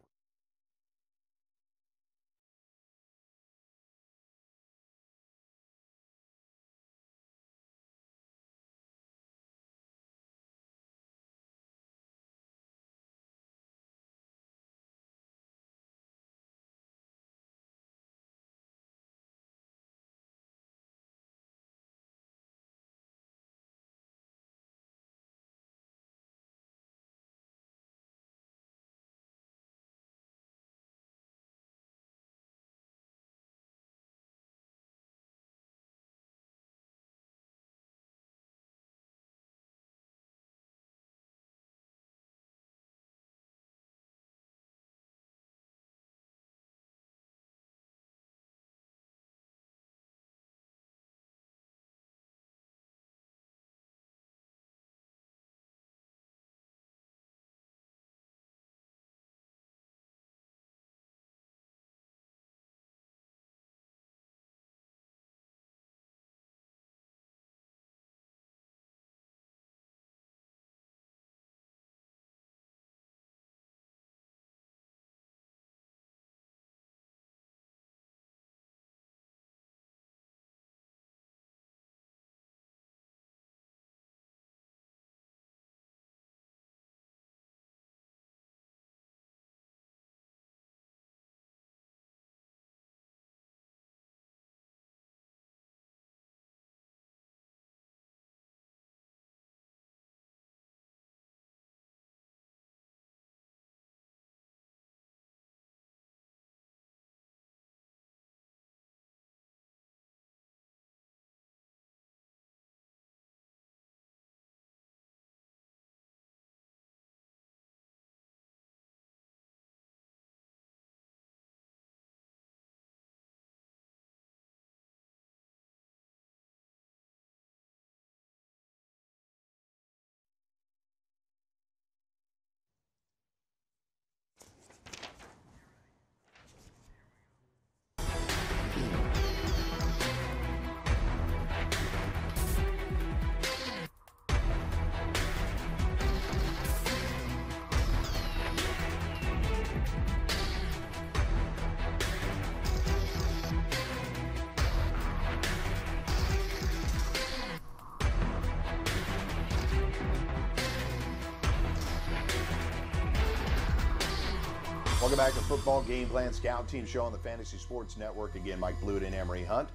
Welcome back to Football Game Plan Scout Team Show on the Fantasy Sports Network. Again, Mike Blewett and Emory Hunt.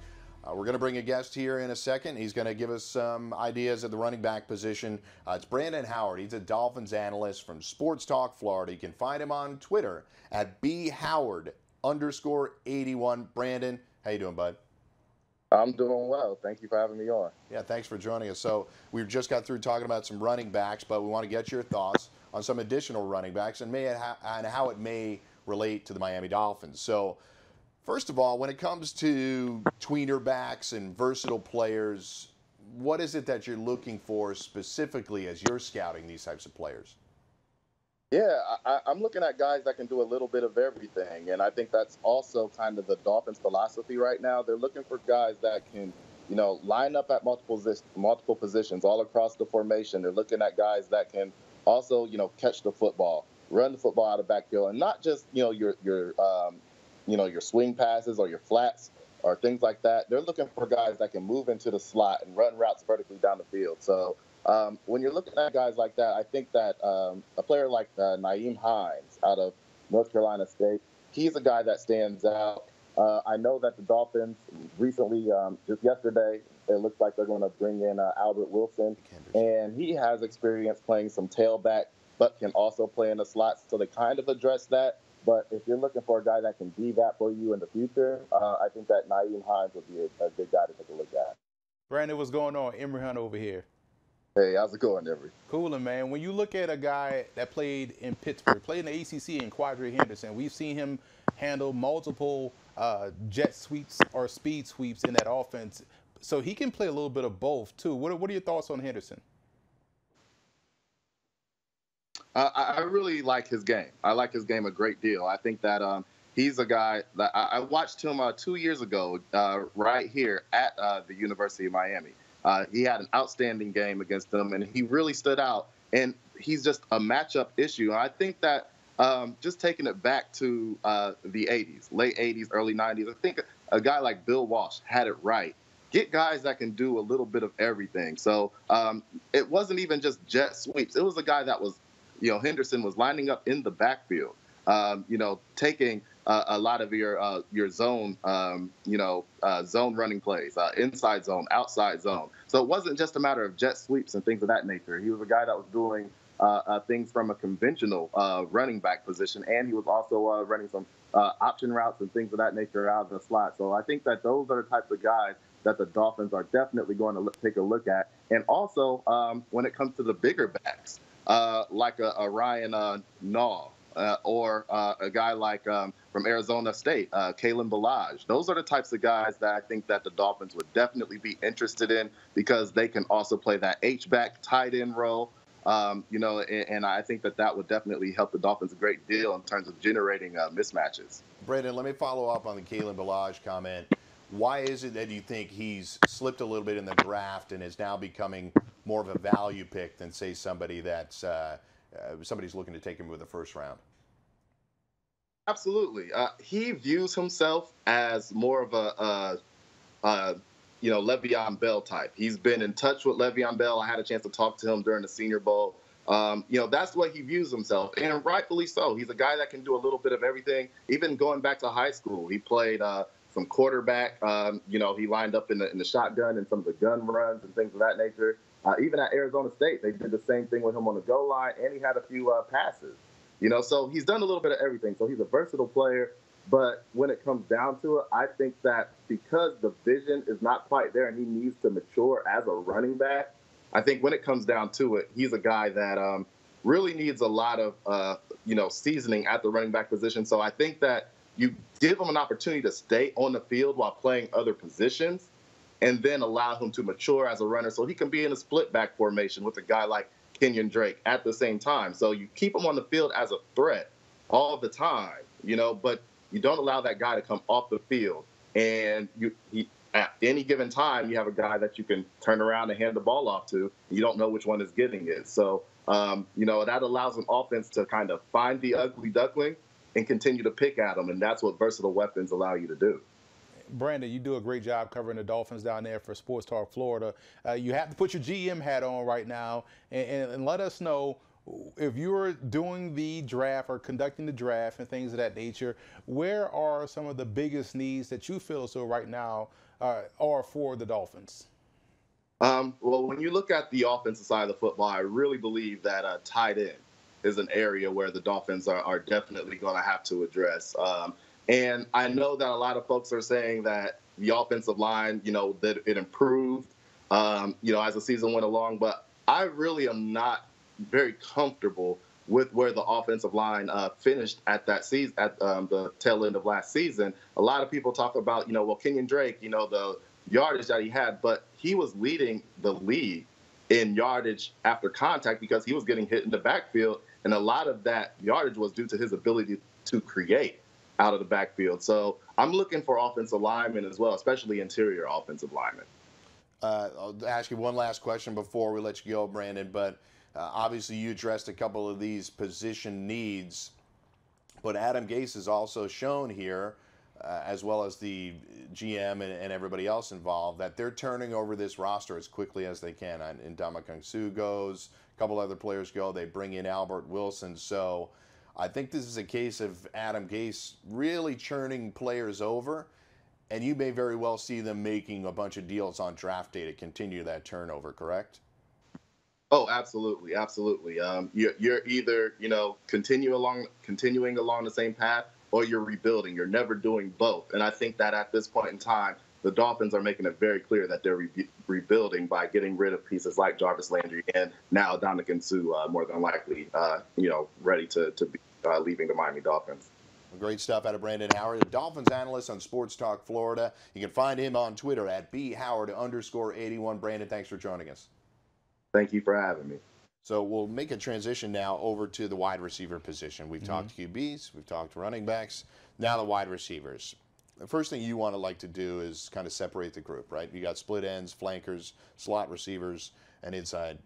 We're going to bring a guest here in a second. He's going to give us some ideas at the running back position. It's Brandon Howard. He's a Dolphins analyst from Sports Talk Florida. You can find him on Twitter at bhoward_81. Brandon, how you doing, bud? I'm doing well. Thank you for having me on. Yeah, thanks for joining us. So we just got through talking about some running backs, but we want to get your thoughts on some additional running backs and how it may relate to the Miami Dolphins. So first of all, when it comes to tweener backs and versatile players, what is it that you're looking for specifically as you're scouting these types of players? Yeah, I'm looking at guys that can do a little bit of everything, and I think that's also kind of the Dolphins' philosophy right now. They're looking for guys that can, line up at multiple positions all across the formation. They're looking at guys that can also, catch the football, run the football out of backfield, and not just, your swing passes or your flats or things like that. They're looking for guys that can move into the slot and run routes vertically down the field. So when you're looking at guys like that, I think that a player like Nyheim Hines out of North Carolina State, he's a guy that stands out. I know that the Dolphins recently, just yesterday, it looks like they're going to bring in Albert Wilson, and he has experience playing some tailback, but can also play in the slot, so they kind of address that. But if you're looking for a guy that can be that for you in the future, I think that Nyheim Hines would be a good guy to take a look at. Brandon, what's going on? Emory Hunt over here. Hey, how's it going, Emory? Coolin', man. When you look at a guy that played in Pittsburgh, played in the ACC in Quadri Henderson, we've seen him handle multiple jet sweeps or speed sweeps in that offense. So he can play a little bit of both, too. What are your thoughts on Henderson? I really like his game. I like his game a great deal. I think that he's a guy that I watched him 2 years ago right here at the University of Miami. He had an outstanding game against them, and he really stood out. And he's just a matchup issue. And I think that just taking it back to the 80s, late 80s, early 90s, I think a guy like Bill Walsh had it right. Get guys that can do a little bit of everything. So it wasn't even just jet sweeps. It was a guy that was, Henderson was lining up in the backfield, taking a lot of your zone, zone running plays, inside zone, outside zone. So it wasn't just a matter of jet sweeps and things of that nature. He was a guy that was doing things from a conventional running back position, and he was also running some option routes and things of that nature out of the slot. So I think that those are the types of guys that the Dolphins are definitely going to take a look at. And also, when it comes to the bigger backs, like a Ryan Naw, or a guy like from Arizona State, Kalen Ballage. Those are the types of guys that I think that the Dolphins would definitely be interested in, because they can also play that H-back tight end role. And I think that would definitely help the Dolphins a great deal in terms of generating mismatches. Brandon, let me follow up on the Kalen Ballage comment. Why is it that you think he's slipped a little bit in the draft and is now becoming more of a value pick than, say, somebody that's somebody's looking to take him with the first round? Absolutely. He views himself as more of a Le'Veon Bell type. He's been in touch with Le'Veon Bell. I had a chance to talk to him during the Senior Bowl. That's the way he views himself, and rightfully so. He's a guy that can do a little bit of everything. Even going back to high school, he played some quarterback. He lined up in the shotgun and some of the gun runs and things of that nature. Even at Arizona State, they did the same thing with him on the goal line, and he had a few passes. So he's done a little bit of everything. So he's a versatile player. But when it comes down to it, I think that because the vision is not quite there and he needs to mature as a running back, I think when it comes down to it, he's a guy that really needs a lot of, seasoning at the running back position. So I think that you give him an opportunity to stay on the field while playing other positions, and then allow him to mature as a runner so he can be in a split back formation with a guy like Kenyon Drake at the same time. So you keep him on the field as a threat all the time, but you don't allow that guy to come off the field. And at any given time, you have a guy that you can turn around and hand the ball off to. You don't know which one is getting it. So, that allows an offense to kind of find the ugly duckling and continue to pick at them. And that's what versatile weapons allow you to do. Brandon, you do a great job covering the Dolphins down there for Sports Talk Florida. You have to put your GM hat on right now and let us know if you're doing the draft or conducting the draft and things of that nature, where are some of the biggest needs that you feel so right now are for the Dolphins? Well, when you look at the offensive side of the football, I really believe that tight end is an area where the Dolphins are definitely going to have to address. And I know that a lot of folks are saying that the offensive line, that it improved, as the season went along. But I really am not very comfortable with where the offensive line finished at that season, at the tail end of last season. A lot of people talk about, well, Kenyon Drake, the yardage that he had, but he was leading the league in yardage after contact because he was getting hit in the backfield, and a lot of that yardage was due to his ability to create out of the backfield. So I'm looking for offensive linemen as well, especially interior offensive linemen. I'll ask you one last question before we let you go, Brandon, but obviously you addressed a couple of these position needs, but Adam Gase has also shown here, as well as the GM and everybody else involved, that they're turning over this roster as quickly as they can. And Ndamukong Suh goes, a couple other players go, they bring in Albert Wilson. So I think this is a case of Adam Gase really churning players over, and you may very well see them making a bunch of deals on draft day to continue that turnover, correct? Oh, absolutely, absolutely. You're either continuing along the same path, or you're rebuilding. You're never doing both. And I think that at this point in time, the Dolphins are making it very clear that they're rebuilding by getting rid of pieces like Jarvis Landry and now Ndamukong Suh, more than likely, ready to be leaving the Miami Dolphins. Great stuff out of Brandon Howard, the Dolphins analyst on Sports Talk Florida. You can find him on Twitter at @BHoward_81. Brandon, thanks for joining us. Thank you for having me. So we'll make a transition now over to the wide receiver position. We've talked QBs, we've talked running backs, now the wide receivers. The first thing you want to like to do is kind of separate the group, right? You got split ends, flankers, slot receivers, and inside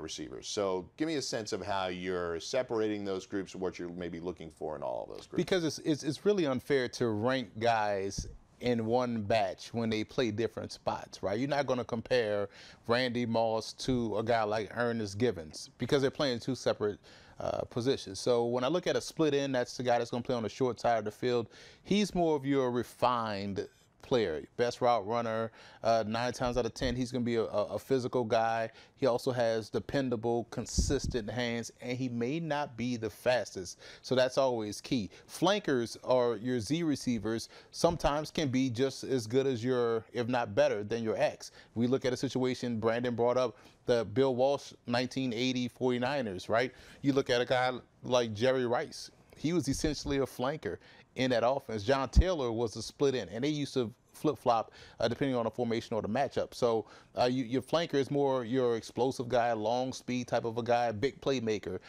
receivers. So give me a sense of how you're separating those groups and what you're maybe looking for in all of those groups. Because it's really unfair to rank guys in one batch when they play different spots, right? You're not going to compare Randy Moss to a guy like Ernest Givens because they're playing two separate positions. So when I look at a split end, that's the guy that's going to play on the short side of the field. He's more of your refined player, best route runner. 9 times out of 10, he's going to be a physical guy. He also has dependable, consistent hands, and he may not be the fastest. So that's always key. Flankers, or your Z receivers, sometimes can be just as good as your, if not better than your X. We look at a situation Brandon brought up, the Bill Walsh 1980 49ers, right? You look at a guy like Jerry Rice. He was essentially a flanker in that offense. John Taylor was a split end, and they used to flip-flop depending on the formation or the matchup. So your flanker is more your explosive guy, long speed type of a guy, big playmaker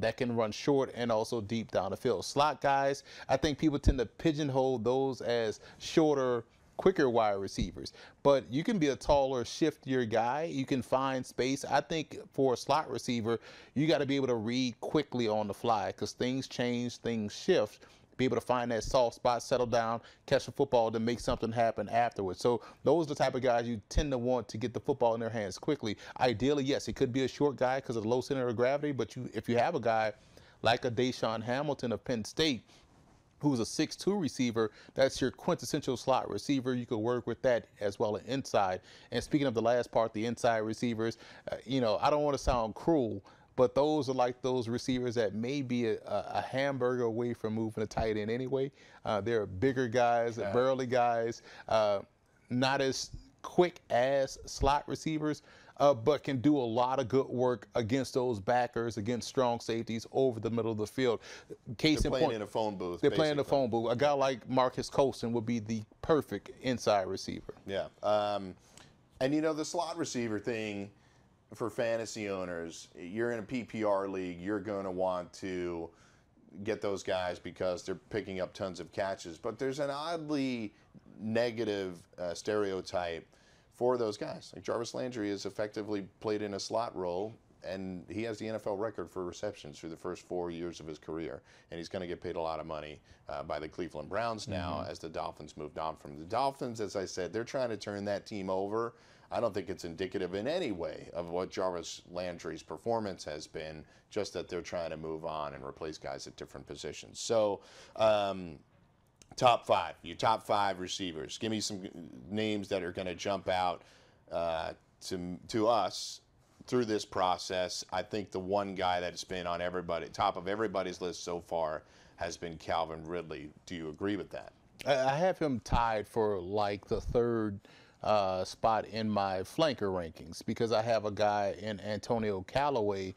that can run short and also deep down the field. Slot guys, I think people tend to pigeonhole those as shorter, quicker wide receivers, but you can be a taller, shiftier guy. You can find space. I think for a slot receiver, you got to be able to read quickly on the fly because things change, things shift. Be able to find that soft spot, settle down, catch the football, to make something happen afterwards. So those are the type of guys you tend to want to get the football in their hands quickly. Ideally, yes, it could be a short guy because of the low center of gravity, but if you have a guy like a Deshaun Hamilton of Penn State, who's a 6'2" receiver, that's your quintessential slot receiver. You could work with that as well as inside. And speaking of the last part, the inside receivers, I don't want to sound cruel, but those are like those receivers that may be a hamburger away from moving a tight end anyway. They're bigger guys, burly guys, not as quick as slot receivers, but can do a lot of good work against those backers, against strong safeties over the middle of the field. Case in point, they're playing in a phone booth. They're playing in a phone booth. A guy like Marcus Colston would be the perfect inside receiver. Yeah. And the slot receiver thing, for fantasy owners, you're in a PPR league, you're going to want to get those guys because they're picking up tons of catches. But there's an oddly negative stereotype for those guys. Like Jarvis Landry has effectively played in a slot role and he has the NFL record for receptions through the first 4 years of his career, and he's going to get paid a lot of money by the Cleveland Browns now as the Dolphins moved on from the Dolphins. As I said, they're trying to turn that team over. I don't think it's indicative in any way of what Jarvis Landry's performance has been, just that they're trying to move on and replace guys at different positions. So, top five, your top five receivers. Give me some names that are going to jump out to us through this process. I think the one guy that's been on top of everybody's list so far has been Calvin Ridley. Do you agree with that? I have him tied for like the third spot in my flanker rankings because I have a guy in Antonio Callaway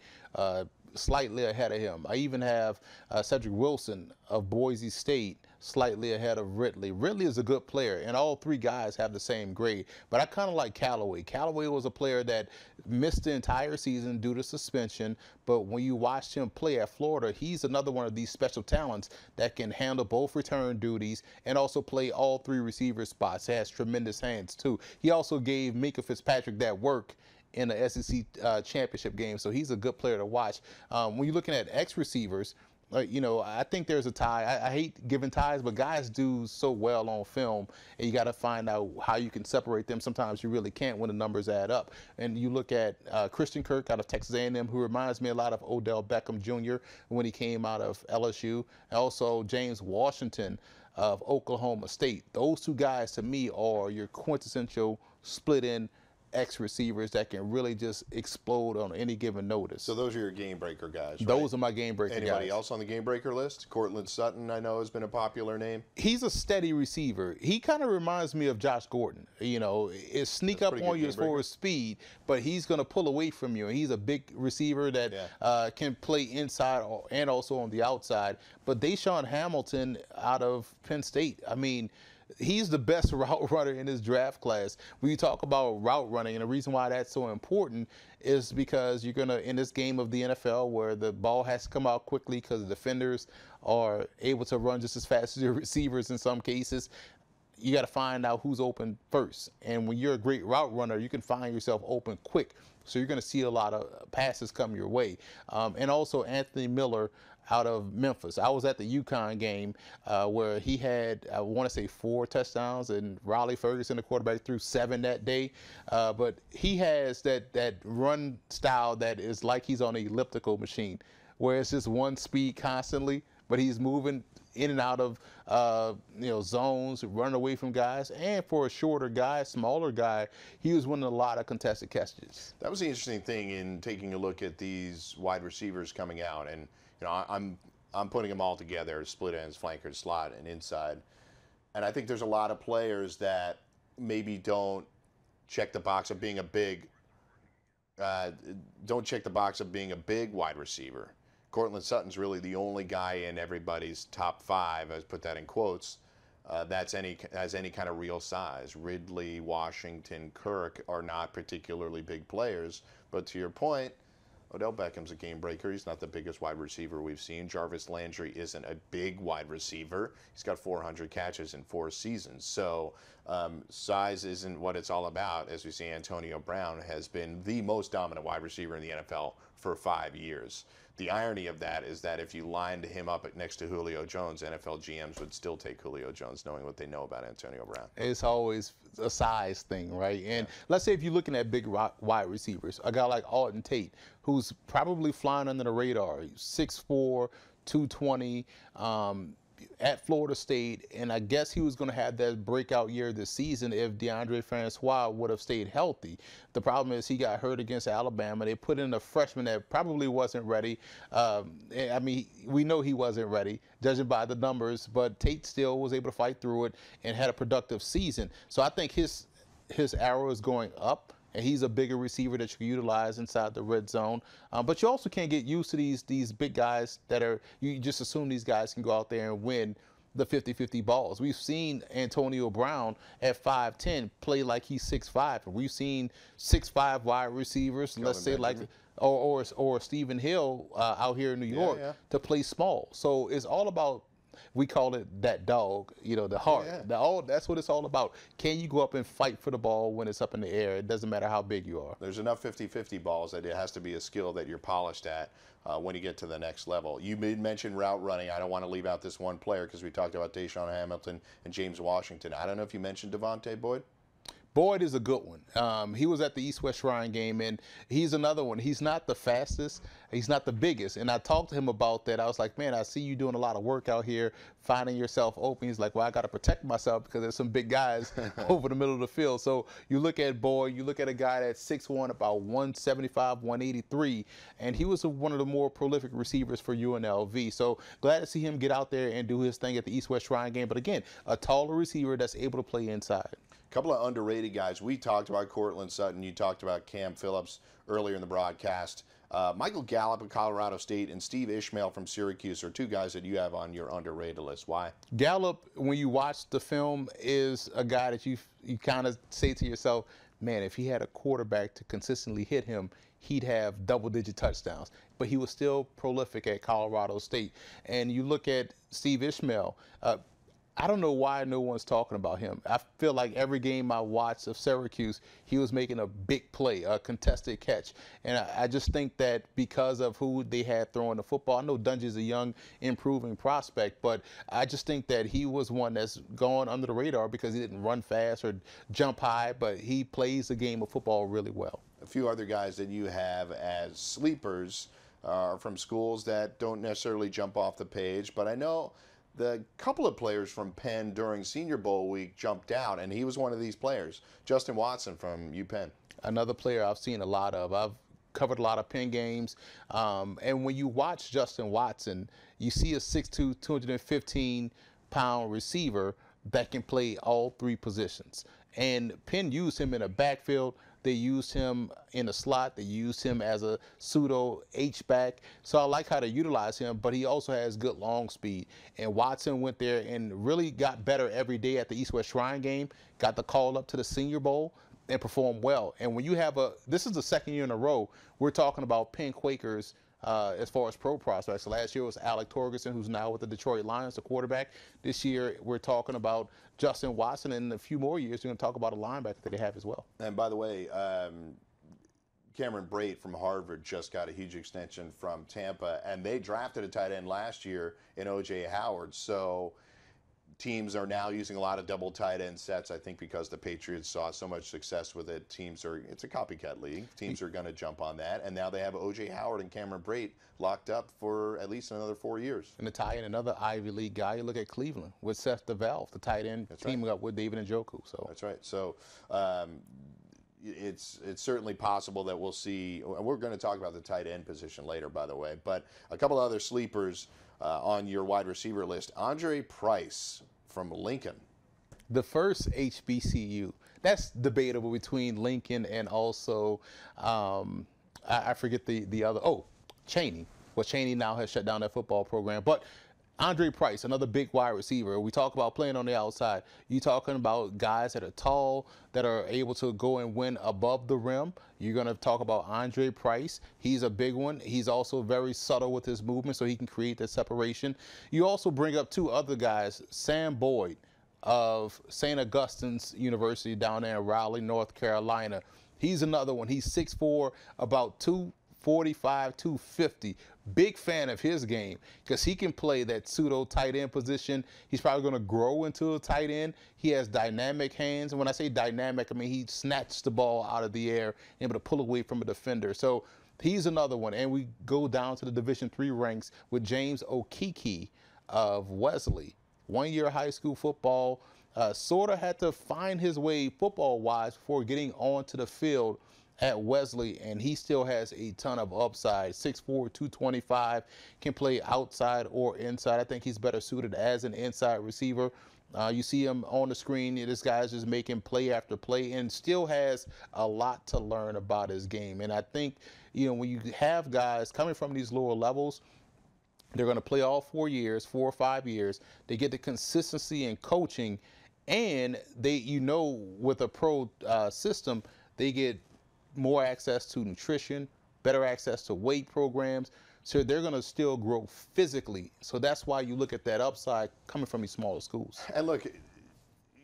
slightly ahead of him. I even have Cedric Wilson of Boise State slightly ahead of Ridley. Ridley is a good player, and all three guys have the same grade, but I kind of like Callaway. Callaway was a player that missed the entire season due to suspension, but when you watched him play at Florida, he's another one of these special talents that can handle both return duties and also play all three receiver spots. He has tremendous hands, too. He also gave Minkah Fitzpatrick that work in the SEC championship game, so he's a good player to watch. When you're looking at ex-receivers, you know, I think there's a tie. I hate giving ties, but guys do so well on film, and you got to find out how you can separate them. Sometimes you really can't when the numbers add up. And you look at Christian Kirk out of Texas A&M, who reminds me a lot of Odell Beckham Jr. when he came out of LSU, and also James Washington of Oklahoma State. Those two guys, to me, are your quintessential split-end ex-receivers that can really just explode on any given notice. So those are your game breaker guys, right? Those are my game breaker guys. Anybody else on the game breaker list? Cortland Sutton, I know, has been a popular name. He's a steady receiver. He kind of reminds me of Josh Gordon. You know, it sneak up on you as far as speed, but he's going to pull away from you. And he's a big receiver that can play inside and also on the outside. But Deshaun Hamilton out of Penn State, I mean, he's the best route runner in his draft class. When you talk about route running, and the reason why that's so important is because you're going to, in this game of the NFL where the ball has to come out quickly because the defenders are able to run just as fast as your receivers in some cases, you got to find out who's open first. And when you're a great route runner, you can find yourself open quick. So you're going to see a lot of passes come your way. And also Anthony Miller out of Memphis. I was at the UConn game where he had, I want to say, 4 touchdowns, and Riley Ferguson, the quarterback, threw 7 that day. But he has that run style that is like he's on an elliptical machine, where it's just one speed constantly, but he's moving in and out of zones, running away from guys. And for a shorter guy, smaller guy, he was winning a lot of contested catches. That was the interesting thing in taking a look at these wide receivers coming out. And you know, I'm putting them all together: split ends, flankers, slot, and inside. And I think there's a lot of players that maybe don't check the box of being a big wide receiver. Cortland Sutton's really the only guy in everybody's top 5, I put that in quotes, has any kind of real size. Ridley, Washington, Kirk are not particularly big players, but to your point, Odell Beckham's a game breaker. He's not the biggest wide receiver we've seen. Jarvis Landry isn't a big wide receiver. He's got 400 catches in 4 seasons. So size isn't what it's all about. As we see, Antonio Brown has been the most dominant wide receiver in the NFL for 5 years. The irony of that is that if you lined him up next to Julio Jones, NFL GMs would still take Julio Jones, knowing what they know about Antonio Brown. It's always a size thing, right? And let's say if you're looking at big wide receivers, a guy like Alton Tate, who's probably flying under the radar, 6'4", 220, at Florida State, and I guess he was going to have that breakout year this season if DeAndre Francois would have stayed healthy. The problem is he got hurt against Alabama. They put in a freshman that probably wasn't ready. I mean, we know he wasn't ready, judging by the numbers, but Tate still was able to fight through it and had a productive season. So I think his arrow is going up, and he's a bigger receiver that you can utilize inside the red zone. But you also can't get used to these big guys that are, you just assume these guys can go out there and win the 50-50 balls. We've seen Antonio Brown at 5'10" play like he's 6'5", and we've seen 6'5" wide receivers, let's say like, or Stephen Hill out here in New York to play small. So it's all about We call it that dog, the heart. Yeah. That's what it's all about. Can you go up and fight for the ball when it's up in the air? It doesn't matter how big you are. There's enough 50-50 balls that it has to be a skill that you're polished at when you get to the next level. You mentioned route running. I don't want to leave out this one player because we talked about Deshaun Hamilton and James Washington. I don't know if you mentioned Devontae Boyd. Boyd is a good one. He was at the East-West Shrine game, and he's another one. He's not the fastest. He's not the biggest. And I talked to him about that. I was like, man, I see you doing a lot of work out here, finding yourself open. He's like, well, I got to protect myself because there's some big guys over the middle of the field. So you look at Boyd, you look at a guy that's 6'1", about 175, 183, and he was one of the more prolific receivers for UNLV. So glad to see him get out there and do his thing at the East-West Shrine game. But again, a taller receiver that's able to play inside. Couple of underrated guys. We talked about Cortland Sutton. You talked about Cam Phillips earlier in the broadcast. Michael Gallup of Colorado State and Steve Ishmael from Syracuse are two guys that you have on your underrated list. Why? Gallup, when you watch the film, is a guy that you kind of say to yourself, man, if he had a quarterback to consistently hit him, he'd have double-digit touchdowns. But he was still prolific at Colorado State. And you look at Steve Ishmael, I don't know why no one's talking about him. I feel like every game I watched of Syracuse, he was making a big play, a contested catch. And I just think that because of who they had throwing the football, I know Dungy's a young, improving prospect, but I just think that he was one that's gone under the radar because he didn't run fast or jump high, but he plays the game of football really well. A few other guys that you have as sleepers are from schools that don't necessarily jump off the page, but I know the couple of players from Penn during Senior Bowl week jumped out, and he was one of these players. Justin Watson from UPenn. Another player I've seen a lot of. I've covered a lot of Penn games, and when you watch Justin Watson, you see a 6'2", 215-pound receiver that can play all three positions. And Penn used him in a backfield. They used him in a slot. They used him as a pseudo H-back. So I like how they utilize him, but he also has good long speed. And Watson went there and really got better every day at the East-West Shrine game, got the call up to the Senior Bowl, and performed well. And when you have this is the second year in a row, we're talking about Penn Quakers as far as pro prospects. So last year was Alec Torgerson, who's now with the Detroit Lions, the quarterback. This year we're talking about Justin Watson, and in a few more years we're going to talk about a linebacker that they have as well. And by the way, Cameron Brate from Harvard just got a huge extension from Tampa, and they drafted a tight end last year in O.J. Howard. So teams are now using a lot of double tight end sets, I think, because the Patriots saw so much success with it. It's a copycat league. Teams are going to jump on that, and now they have O.J. Howard and Cameron Brate locked up for at least another 4 years. And to tie in another Ivy League guy, you look at Cleveland with Seth DeValve, the tight end, teaming up with David Njoku. So that's right. So it's certainly possible that we'll see. We're going to talk about the tight end position later, by the way, but a couple other sleepers on your wide receiver list. Andre Price from Lincoln. The first HBCU. That's debatable between Lincoln and also, I forget the other. Oh, Cheney. Well, Cheney now has shut down that football program. But Andre Price, another big wide receiver. We talk about playing on the outside. You talking about guys that are tall, that are able to go and win above the rim. You're going to talk about Andre Price. He's a big one. He's also very subtle with his movement, so he can create that separation. You also bring up two other guys, Sam Boyd of St. Augustine's University down there in Raleigh, North Carolina. He's another one. He's 6'4", about 245, 250. Big fan of his game because he can play that pseudo tight end position. He's probably going to grow into a tight end. He has dynamic hands. And when I say dynamic, I mean he snatched the ball out of the air, able to pull away from a defender. So he's another one. And we go down to the Division III ranks with James Okeke of Wesley. 1 year high school football, sort of had to find his way football-wise before getting onto the field at Wesley, and he still has a ton of upside. 6'4", 225, can play outside or inside. I think he's better suited as an inside receiver. You see him on the screen. This guy's just making play after play and still has a lot to learn about his game. And I think, when you have guys coming from these lower levels, they're going to play all 4 years, 4 or 5 years. They get the consistency in coaching, and they, with a pro system, they get more access to nutrition, better access to weight programs. So they're going to still grow physically. So that's why you look at that upside coming from these smaller schools. And look,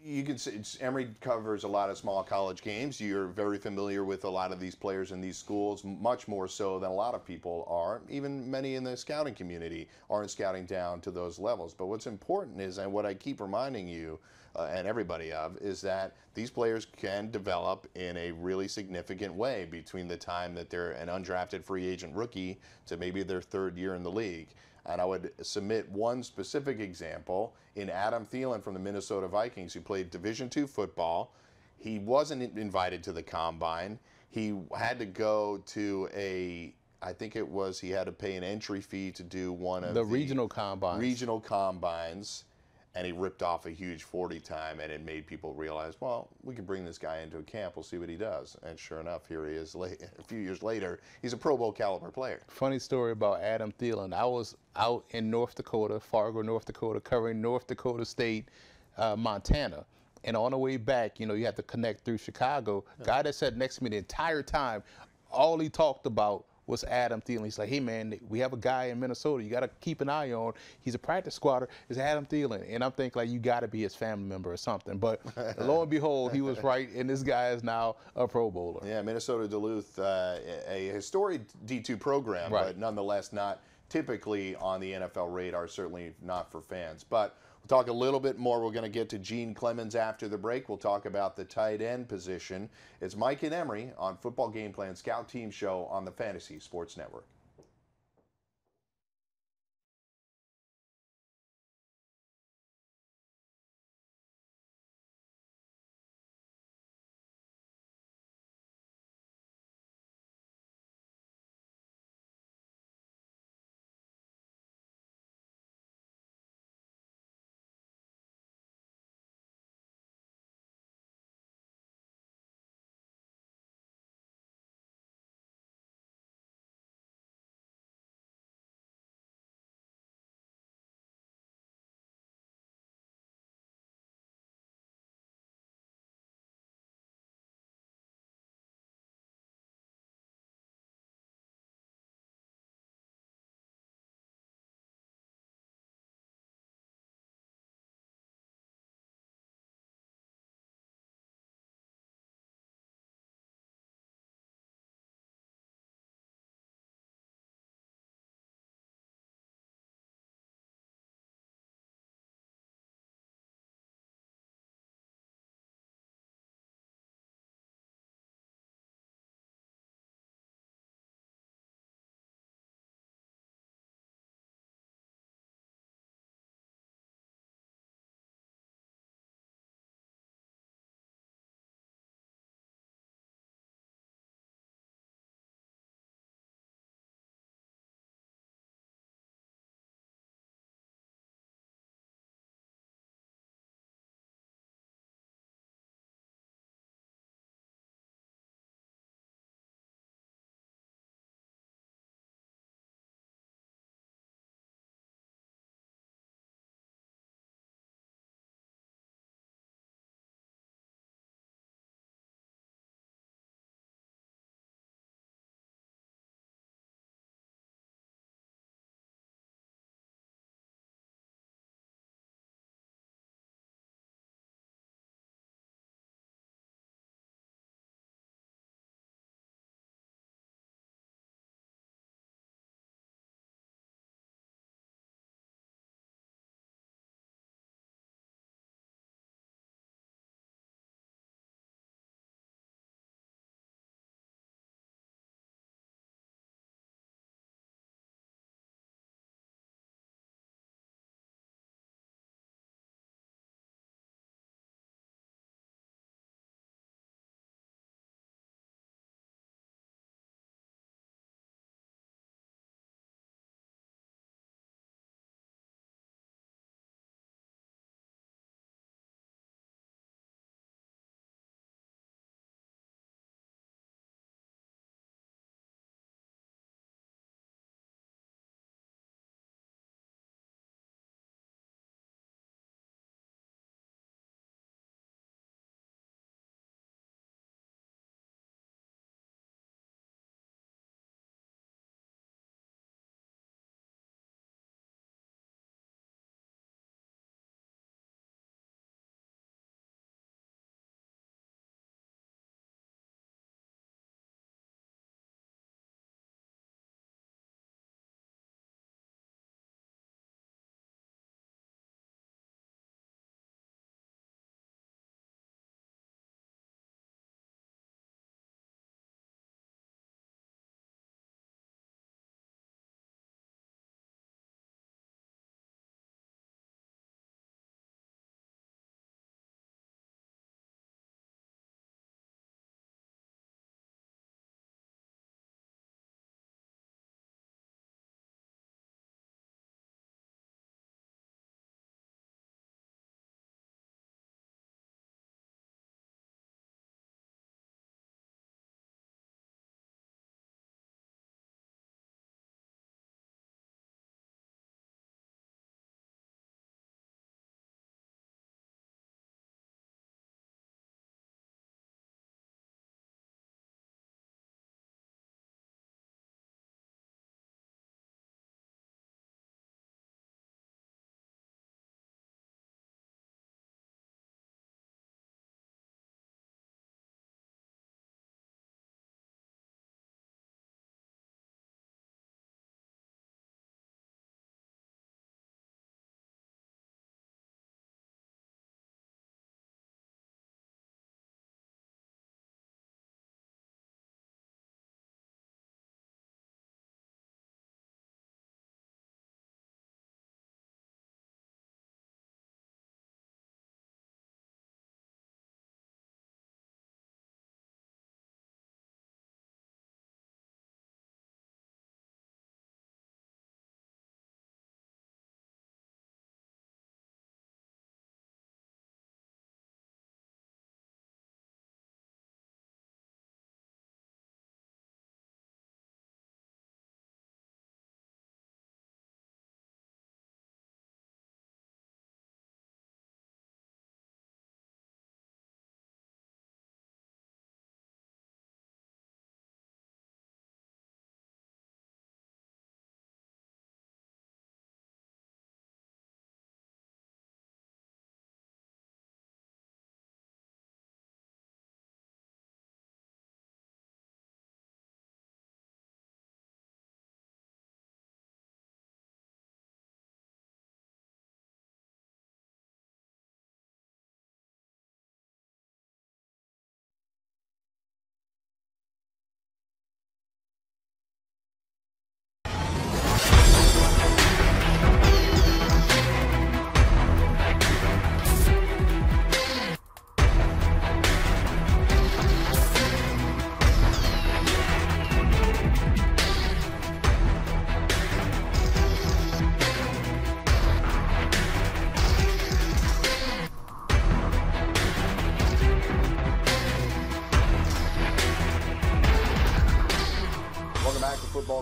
you can see Emory covers a lot of small college games. You're very familiar with a lot of these players in these schools, much more so than a lot of people are. Even many in the scouting community aren't scouting down to those levels. But what's important is, and what I keep reminding you and everybody of, is that these players can develop in a really significant way between the time that they're an undrafted free agent rookie to maybe their third year in the league. And I would submit one specific example in Adam Thielen from the Minnesota Vikings, who played Division II football. He wasn't invited to the combine. He had to go to I think it was, he had to pay an entry fee to do one of The regional combines. Regional combines. And he ripped off a huge 40 time, and it made people realize, well, we can bring this guy into a camp. We'll see what he does. And sure enough, here he is a few years later. He's a Pro Bowl caliber player. Funny story about Adam Thielen. I was out in North Dakota, Fargo, North Dakota, covering North Dakota State, Montana. And on the way back, you have to connect through Chicago. Guy that sat next to me the entire time, all he talked about was Adam Thielen. He's like, hey, man, we have a guy in Minnesota you got to keep an eye on. He's a practice squatter. It's Adam Thielen. And I'm thinking, like, you got to be his family member or something. But lo and behold, he was right, and this guy is now a Pro Bowler. Yeah, Minnesota Duluth, a historic D2 program, right, but nonetheless not typically on the NFL radar, certainly not for fans. But we'll talk a little bit more. We're going to get to Gene Clemens after the break. We'll talk about the tight end position. It's Mike and Emory on Football Game Plan Scout Team Show on the Fantasy Sports Network.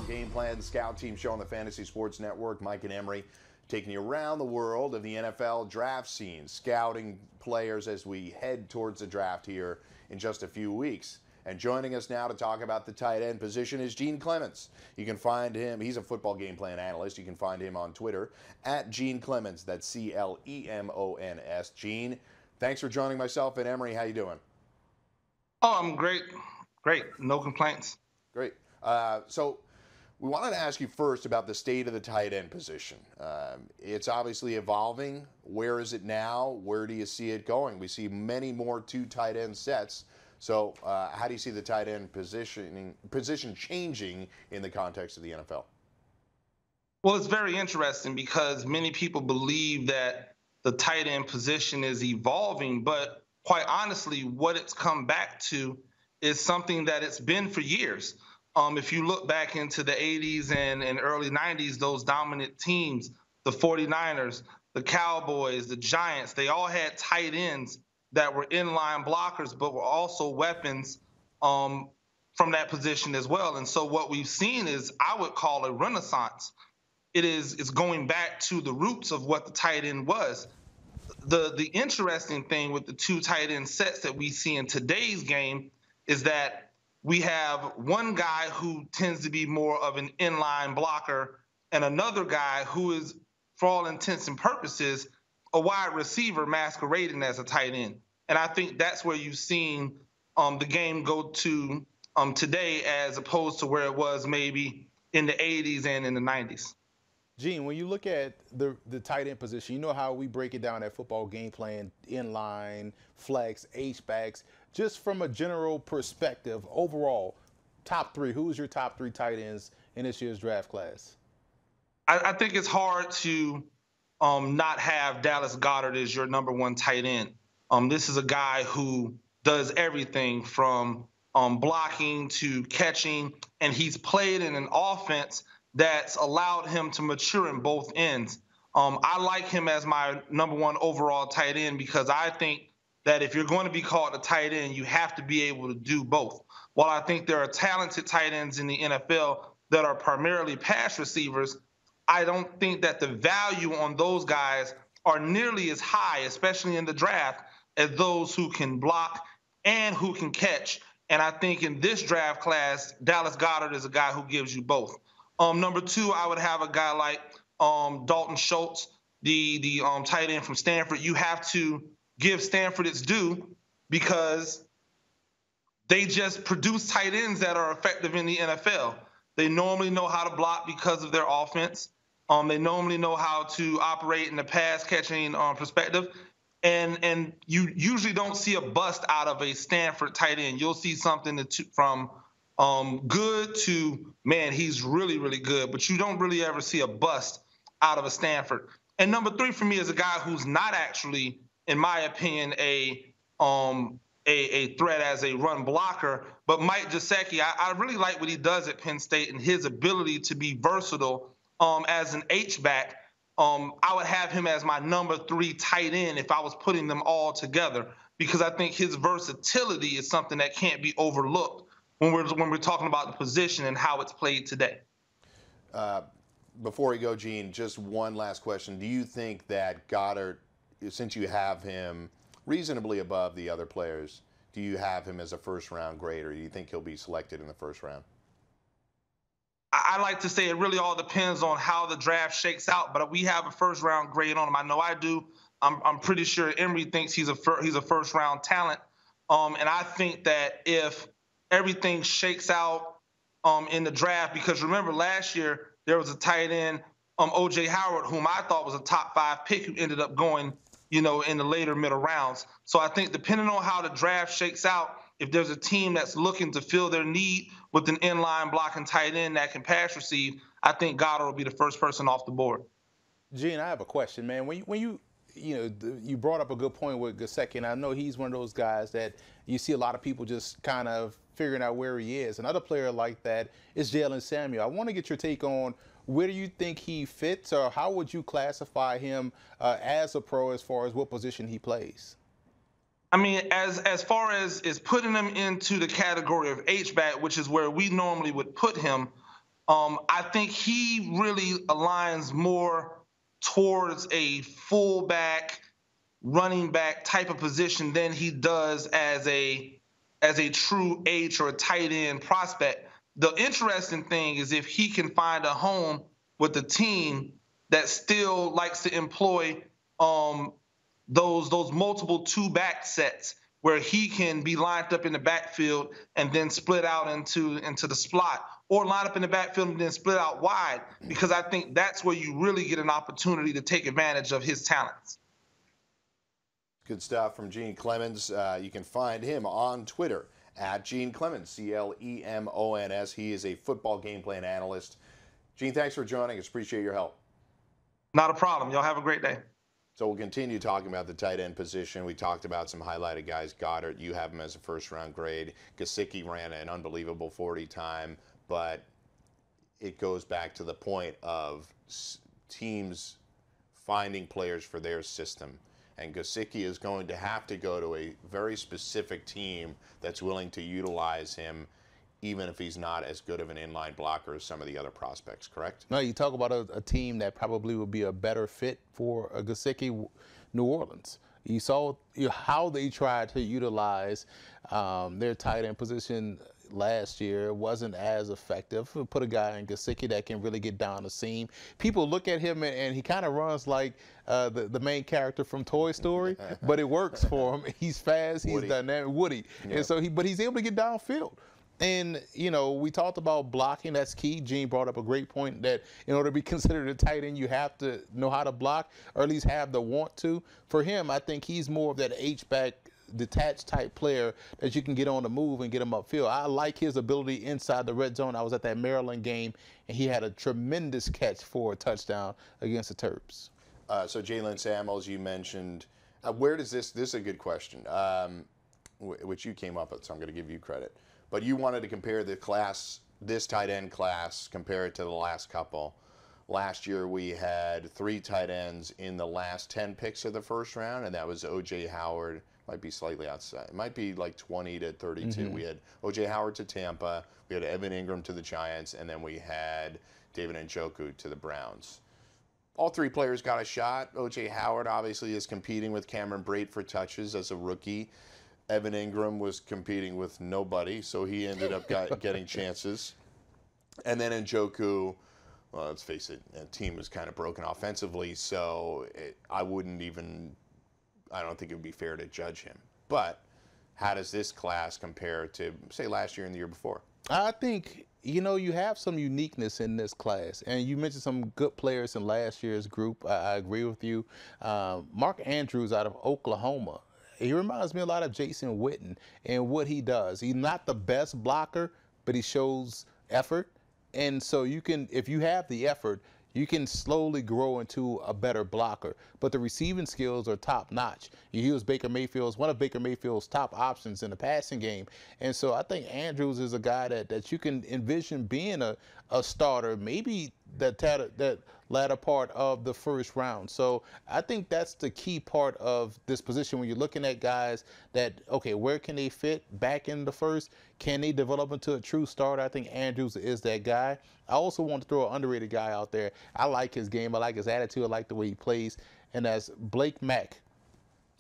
Gameplan Scout Team Show on the Fantasy Sports Network. Mike and Emory taking you around the world of the NFL draft scene, scouting players as we head towards the draft here in just a few weeks. And joining us now to talk about the tight end position is Gene Clements. You can find him, he's a football game plan analyst. You can find him on Twitter at Gene Clements. That's Clemons. Gene, thanks for joining myself and Emory. How you doing? Oh, I'm great. Great. No complaints. Great. So we wanted to ask you first about the state of the tight end position. It's obviously evolving. Where is it now? Where do you see it going? We see many more two tight end sets. So how do you see the tight end position changing in the context of the NFL? Well, it's very interesting because many people believe that the tight end position is evolving, but quite honestly, what it's come back to is something that it's been for years. If you look back into the 80s and early 90s, those dominant teams, the 49ers, the Cowboys, the Giants, they all had tight ends that were inline blockers, but were also weapons from that position as well. And so what we've seen is, I would call a renaissance. It's going back to the roots of what the tight end was. The interesting thing with the two tight end sets that we see in today's game is that we have one guy who tends to be more of an inline blocker and another guy who is, for all intents and purposes, a wide receiver masquerading as a tight end. And I think that's where you've seen the game go to today, as opposed to where it was maybe in the 80s and in the 90s. Gene, when you look at the tight end position, you know how we break it down at football game plan, inline, flex, H-backs. Just from a general perspective, overall, top three, who's your top three tight ends in this year's draft class? I think it's hard to not have Dallas Goedert as your number one tight end. This is a guy who does everything from blocking to catching, and he's played in an offense that's allowed him to mature in both ends. I like him as my number one overall tight end because I think that if you're going to be called a tight end, you have to be able to do both. While I think there are talented tight ends in the NFL that are primarily pass receivers, I don't think that the value on those guys are nearly as high, especially in the draft, as those who can block and who can catch. And I think in this draft class, Dallas Goedert is a guy who gives you both. Number two, I would have a guy like Dalton Schultz, the tight end from Stanford. You have to give Stanford its due because they just produce tight ends that are effective in the NFL. They normally know how to block because of their offense. They normally know how to operate in the pass catching perspective. And you usually don't see a bust out of a Stanford tight end. You'll see something from good to, man, he's really, really good, but you don't really ever see a bust out of a Stanford. And number three for me is a guy who's not actually, in my opinion, a threat as a run blocker, but Mike Gesicki. I really like what he does at Penn State and his ability to be versatile as an H-back. I would have him as my number three tight end if I was putting them all together, because I think his versatility is something that can't be overlooked when we're talking about the position and how it's played today. Before we go, Gene, just one last question. Do you think that Goddard, since you have him reasonably above the other players, do you have him as a first-round grade, or do you think he'll be selected in the first round? I like to say it really all depends on how the draft shakes out, but we have a first-round grade on him. I know I do. I'm pretty sure Emory thinks he's a first-round talent, and I think that if everything shakes out in the draft, because remember last year there was a tight end, O.J. Howard, whom I thought was a top 5 pick, who ended up going, in the later middle rounds. So I think depending on how the draft shakes out, if there's a team that's looking to fill their need with an inline blocking tight end that can pass receive, I think Goddard will be the first person off the board. Gene, I have a question, man. When you brought up a good point with Gesicki, and I know he's one of those guys that you see a lot of people just kind of figuring out where he is. Another player like that is Jalen Samuel. I want to get your take on where do you think he fits, or how would you classify him as a pro as far as what position he plays? I mean, as far as putting him into the category of H-back, which is where we normally would put him, I think he really aligns more towards a fullback, running back type of position than he does as a true H or a tight end prospect. The interesting thing is if he can find a home with a team that still likes to employ those multiple two back sets where he can be lined up in the backfield and then split out into the slot, or line up in the backfield and then split out wide, because I think that's where you really get an opportunity to take advantage of his talents. Good stuff from Gene Clemons. You can find him on Twitter at Gene Clemons, Clemons. He is a football game plan analyst. Gene, thanks for joining us. Appreciate your help. Not a problem. Y'all have a great day. So we'll continue talking about the tight end position. We talked about some highlighted guys. Goddard, you have him as a first-round grade. Gesicki ran an unbelievable 40 time, but it goes back to the point of teams finding players for their system. And Gesicki is going to have to go to a very specific team that's willing to utilize him, even if he's not as good of an inline blocker as some of the other prospects, correct? No, you talk about a team that probably would be a better fit for a Gesicki, New Orleans. You saw how they tried to utilize their tight end position last year. It wasn't as effective. Put a guy in Gesicki that can really get down the seam. People look at him and he kind of runs like the main character from Toy Story, but it works for him. He's fast, he's dynamic, Woody. Yep. And so but he's able to get downfield. And, you know, we talked about blocking. That's key. Gene brought up a great point that in order to be considered a tight end, you have to know how to block, or at least have the want to. For him, I think he's more of that H-back detached type player that you can get on the move and get him upfield. I like his ability inside the red zone. I was at that Maryland game, and he had a tremendous catch for a touchdown against the Terps. So Jalen Samuels, you mentioned. Where does this is a good question, which you came up with, so I'm going to give you credit. But you wanted to compare the class, this tight end class, compare it to the last couple. Last year we had 3 tight ends in the last 10 picks of the first round, and that was O.J. Howard. Might be slightly outside. It might be like 20 to 32. Mm-hmm. We had O.J. Howard to Tampa. We had Evan Ingram to the Giants, and then we had David Njoku to the Browns. All 3 players got a shot. O.J. Howard obviously is competing with Cameron Brate for touches as a rookie. Evan Ingram was competing with nobody, so he ended up getting chances. And then Njoku, well, let's face it, the team was kind of broken offensively, so I don't think it would be fair to judge him. But how does this class compare to, say, last year and the year before? I think, you know, you have some uniqueness in this class. And you mentioned some good players in last year's group. I agree with you. Mark Andrews out of Oklahoma. He reminds me a lot of Jason Witten and what he does. He's not the best blocker, but he shows effort. And so you can, if you have the effort, you can slowly grow into a better blocker. But the receiving skills are top notch. He was one of Baker Mayfield's top options in the passing game. And so I think Andrews is a guy that you can envision being a starter, maybe that latter part of the first round. So I think that's the key part of this position when you're looking at guys that, okay, where can they fit back in the first? Can they develop into a true starter? I think Andrews is that guy. I also want to throw an underrated guy out there. I like his game. I like his attitude. I like the way he plays. And that's Blake Mack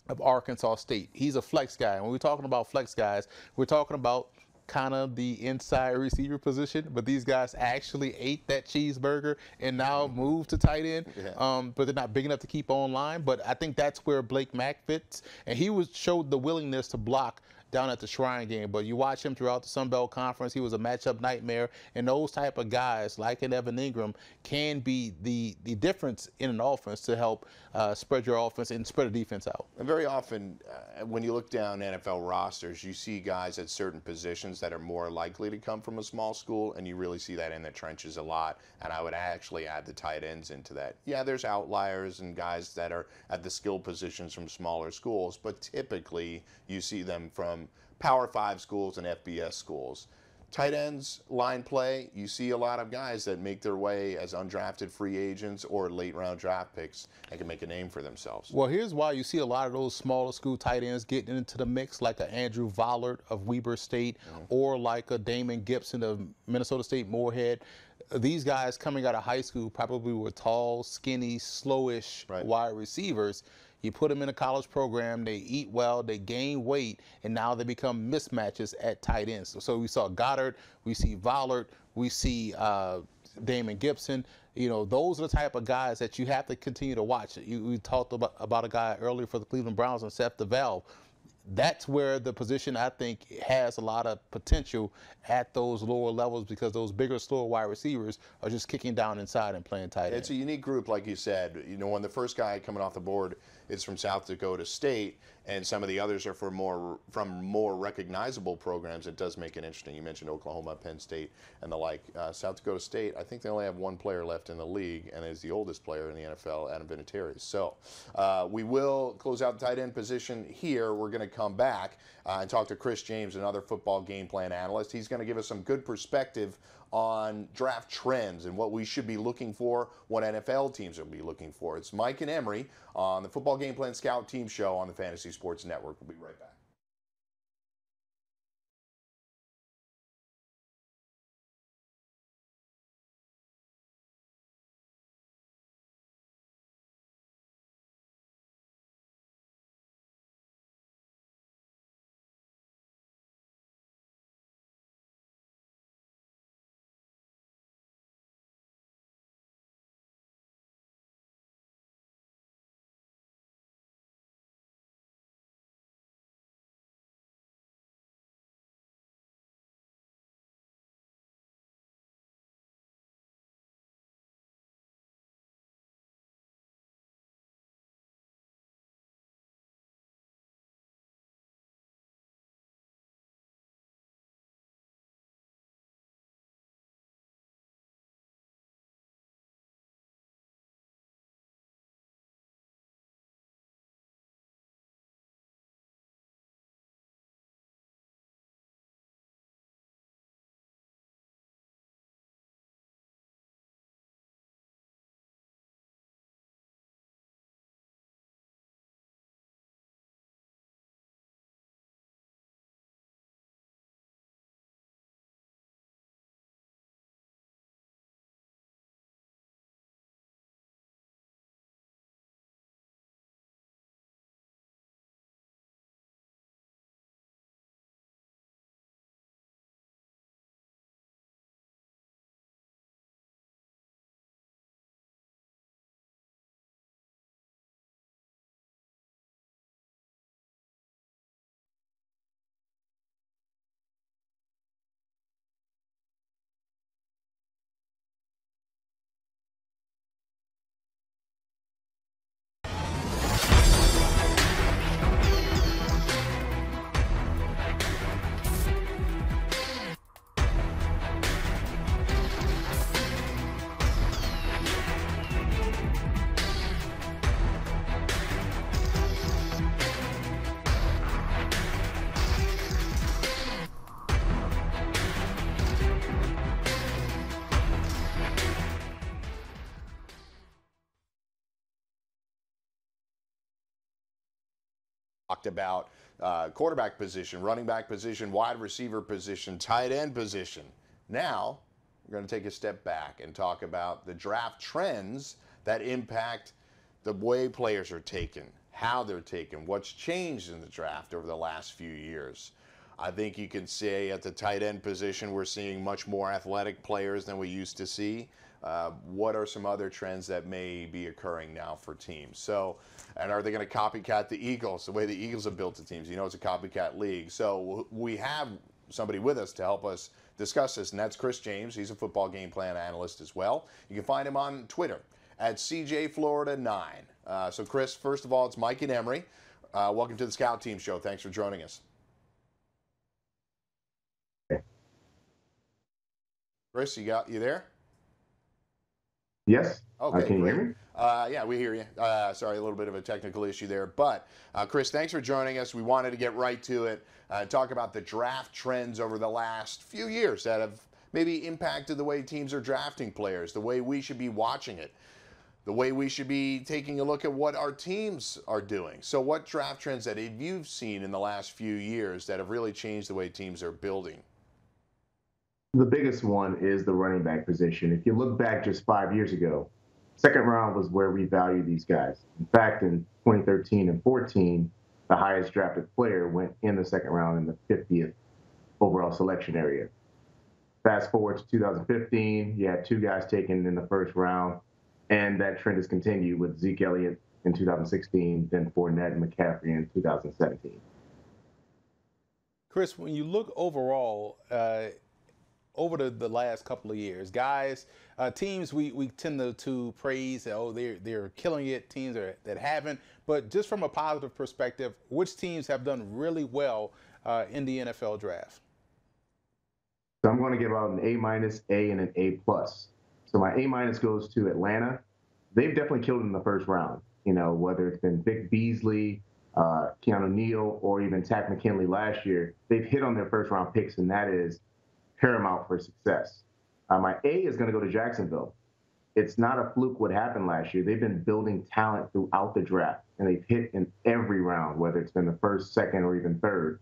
of Arkansas State. He's a flex guy. And when we're talking about flex guys, we're talking about kind of the inside receiver position, but these guys actually ate that cheeseburger and now moved to tight end. Yeah. But they're not big enough to keep online. But I think that's where Blake Mack fits. And he showed the willingness to block down at the Shrine game. But you watch him throughout the Sun Belt Conference, he was a matchup nightmare. And those type of guys, like an Evan Ingram, can be the difference in an offense to help spread your offense and spread the defense out. And very often, when you look down NFL rosters, you see guys at certain positions that are more likely to come from a small school, and you really see that in the trenches a lot. And I would actually add the tight ends into that. Yeah, there's outliers and guys that are at the skill positions from smaller schools, but typically you see them from Power 5 schools and FBS schools. Tight ends, line play, you see a lot of guys that make their way as undrafted free agents or late-round draft picks and can make a name for themselves. Well, here's why you see a lot of those smaller school tight ends getting into the mix, like a Andrew Vollard of Weber State, or like a Damon Gibson of Minnesota State Moorhead. these guys coming out of high school probably were tall, skinny, slowish Right. wide receivers. You put them in a college program, they eat well, they gain weight, and now they become mismatches at tight ends. So we saw Goddard, we see Vollard, we see Damon Gibson. You know, those are the type of guys that you have to continue to watch. We talked about a guy earlier for the Cleveland Browns and Seth DeValve. That's where the position, I think, has a lot of potential at those lower levels, because those bigger, slower wide receivers are just kicking down inside and playing tight end. It's a unique group, like you said. You know, when the first guy coming off the board is from South Dakota State, and some of the others are from more recognizable programs, it does make it interesting. You mentioned Oklahoma, Penn State, and the like. South Dakota State, I think they only have one player left in the league, and is the oldest player in the NFL, Adam Vinatieri. So we will close out the tight end position here. We're going to come back and talk to Chris James, another football game plan analyst. He's going to give us some good perspective on draft trends and what we should be looking for, what NFL teams will be looking for. It's Mike and Emory on the Football Game Plan Scout Team Show on the Fantasy Sports Network. We'll be right back. Talked about quarterback position, running back position, wide receiver position, tight end position. Now, we're going to take a step back and talk about the draft trends that impact the way players are taken, how they're taken, what's changed in the draft over the last few years. I think you can say at the tight end position, we're seeing much more athletic players than we used to see. What are some other trends that may be occurring now for teams? So, and are they going to copycat the Eagles, the way the Eagles have built the teams? You know, it's a copycat league. So we have somebody with us to help us discuss this, and that's Chris James. He's a football game plan analyst as well. You can find him on Twitter at CJFlorida9. So Chris, first of all, it's Mike and Emory. Welcome to the Scout Team Show. Thanks for joining us. Chris, you there? Yes. Okay, Can you great. hear me? Yeah, we hear you. Sorry, a little bit of a technical issue there. But, Chris, thanks for joining us. We wanted to get right to it, talk about the draft trends over the last few years that have maybe impacted the way teams are drafting players, the way we should be watching it, the way we should be taking a look at what our teams are doing. So what draft trends that you've seen in the last few years that have really changed the way teams are building? The biggest one is the running back position. If you look back just 5 years ago, second round was where we value these guys. In fact, in 2013 and 14, the highest drafted player went in the second round in the 50th overall selection area. Fast forward to 2015, you had two guys taken in the first round, and that trend has continued with Zeke Elliott in 2016, then Fournette and McCaffrey in 2017. Chris, when you look overall, over the last couple of years, guys, teams we tend to praise, oh, they're killing it, teams that haven't. But just from a positive perspective, which teams have done really well in the NFL draft? So I'm going to give out an A minus, A, and an A plus. So my A minus goes to Atlanta. They've definitely killed in the first round. You know, whether it's been Vic Beasley, Keanu Neal, or even Takk McKinley last year, they've hit on their first round picks, and that is paramount for success. My A is going to go to Jacksonville. It's not a fluke what happened last year. They've been building talent throughout the draft, and they've hit in every round, whether it's been the first, second, or even third.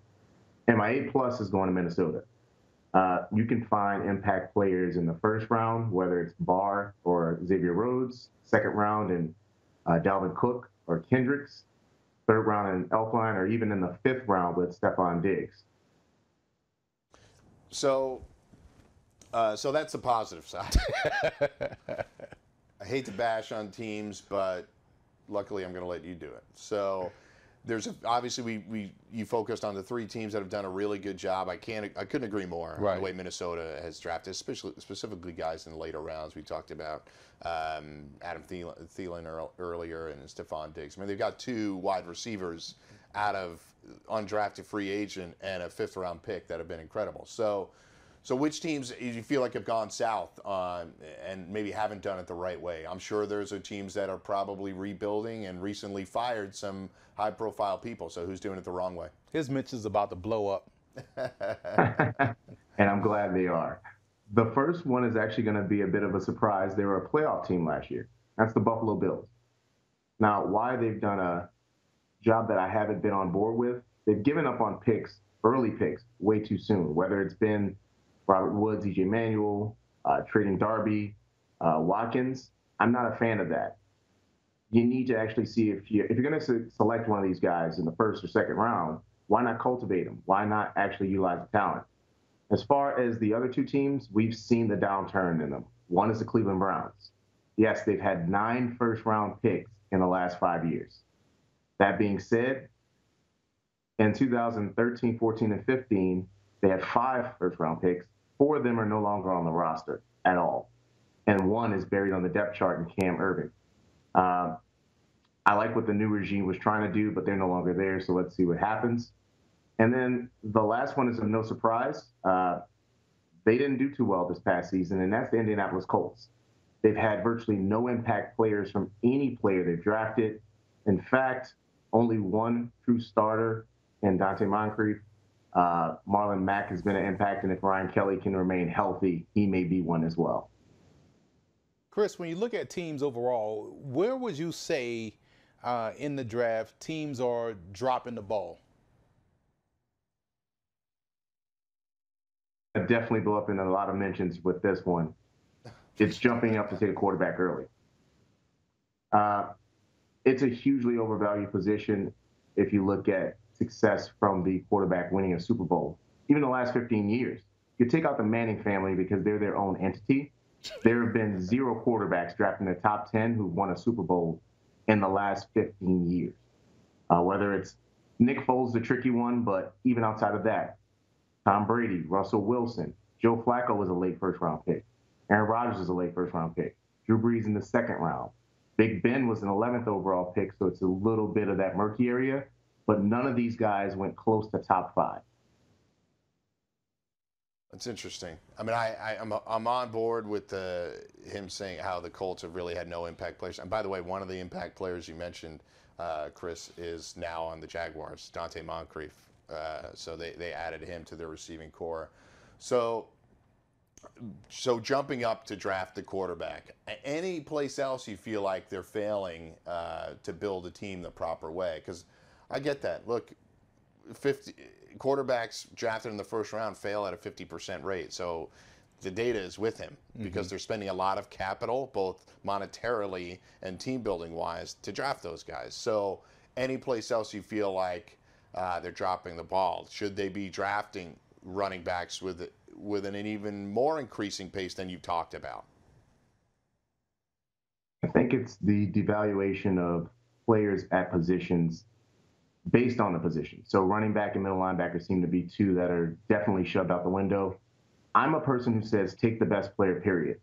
And my A plus is going to Minnesota. You can find impact players in the first round, whether it's Barr or Xavier Rhodes, second round in Dalvin Cook or Kendricks, third round in Elfline, or even in the fifth round with Stephon Diggs. So that's the positive side. I hate to bash on teams, but luckily I'm going to let you do it. So obviously you focused on the three teams that have done a really good job. I couldn't agree more. Right. The way Minnesota has drafted, specifically guys in the later rounds. We talked about Adam Thielen earlier and Stephon Diggs. I mean, they've got two wide receivers out of undrafted free agent and a fifth round pick that have been incredible. So which teams do you feel like have gone south and maybe haven't done it the right way? I'm sure there's teams that are probably rebuilding and recently fired some high-profile people. So who's doing it the wrong way? His mention's about to blow up. And I'm glad they are. The first one is actually going to be a bit of a surprise. They were a playoff team last year. That's the Buffalo Bills. Now, why they've done a job that I haven't been on board with, they've given up on picks, early picks, way too soon, whether it's been Robert Woods, E.J. Manuel, trading Darby, Watkins. I'm not a fan of that. You need to actually see if you're going to select one of these guys in the first or second round, why not cultivate them? Why not actually utilize the talent? As far as the other two teams, we've seen the downturn in them. One is the Cleveland Browns. Yes, they've had 9 first-round picks in the last 5 years. That being said, in 2013, 14, and 15, they had 5 first-round picks. 4 of them are no longer on the roster at all. And 1 is buried on the depth chart in Cam Irving. I like what the new regime was trying to do, but they're no longer there, so let's see what happens. And then the last one is no surprise. They didn't do too well this past season, and that's the Indianapolis Colts. They've had virtually no impact players from any player they've drafted. In fact, only one true starter in Dante Moncrief. Marlon Mack has been an impact, and if Ryan Kelly can remain healthy, he may be one as well. Chris, when you look at teams overall, where would you say in the draft teams are dropping the ball? I definitely go up in a lot of mentions with this one. It's jumping up to take a quarterback early. It's a hugely overvalued position if you look at success from the quarterback winning a Super Bowl. Even the last 15 years. You take out the Manning family because they're their own entity. There have been 0 quarterbacks drafted in the top 10 who won a Super Bowl in the last 15 years. Whether it's Nick Foles, the tricky one, but even outside of that, Tom Brady, Russell Wilson, Joe Flacco was a late first-round pick. Aaron Rodgers is a late first-round pick. Drew Brees in the second round. Big Ben was an 11th overall pick, so it's a little bit of that murky area, but none of these guys went close to top 5. That's interesting. I mean, I'm on board with him saying how the Colts have really had no impact players. And by the way, one of the impact players you mentioned, Chris, is now on the Jaguars, Dante Moncrief. So they added him to their receiving core. So jumping up to draft the quarterback, any place else you feel like they're failing to build a team the proper way? Because I get that. Look, 50 quarterbacks drafted in the first round fail at a 50% rate. So the data is with him because they're spending a lot of capital, both monetarily and team building wise, to draft those guys. So any place else you feel like they're dropping the ball, should they be drafting running backs with an even more increasing pace than you've talked about? I think it's the devaluation of players at positions based on the position. So running back and middle linebacker seem to be two that are definitely shoved out the window. I'm a person who says take the best player, period.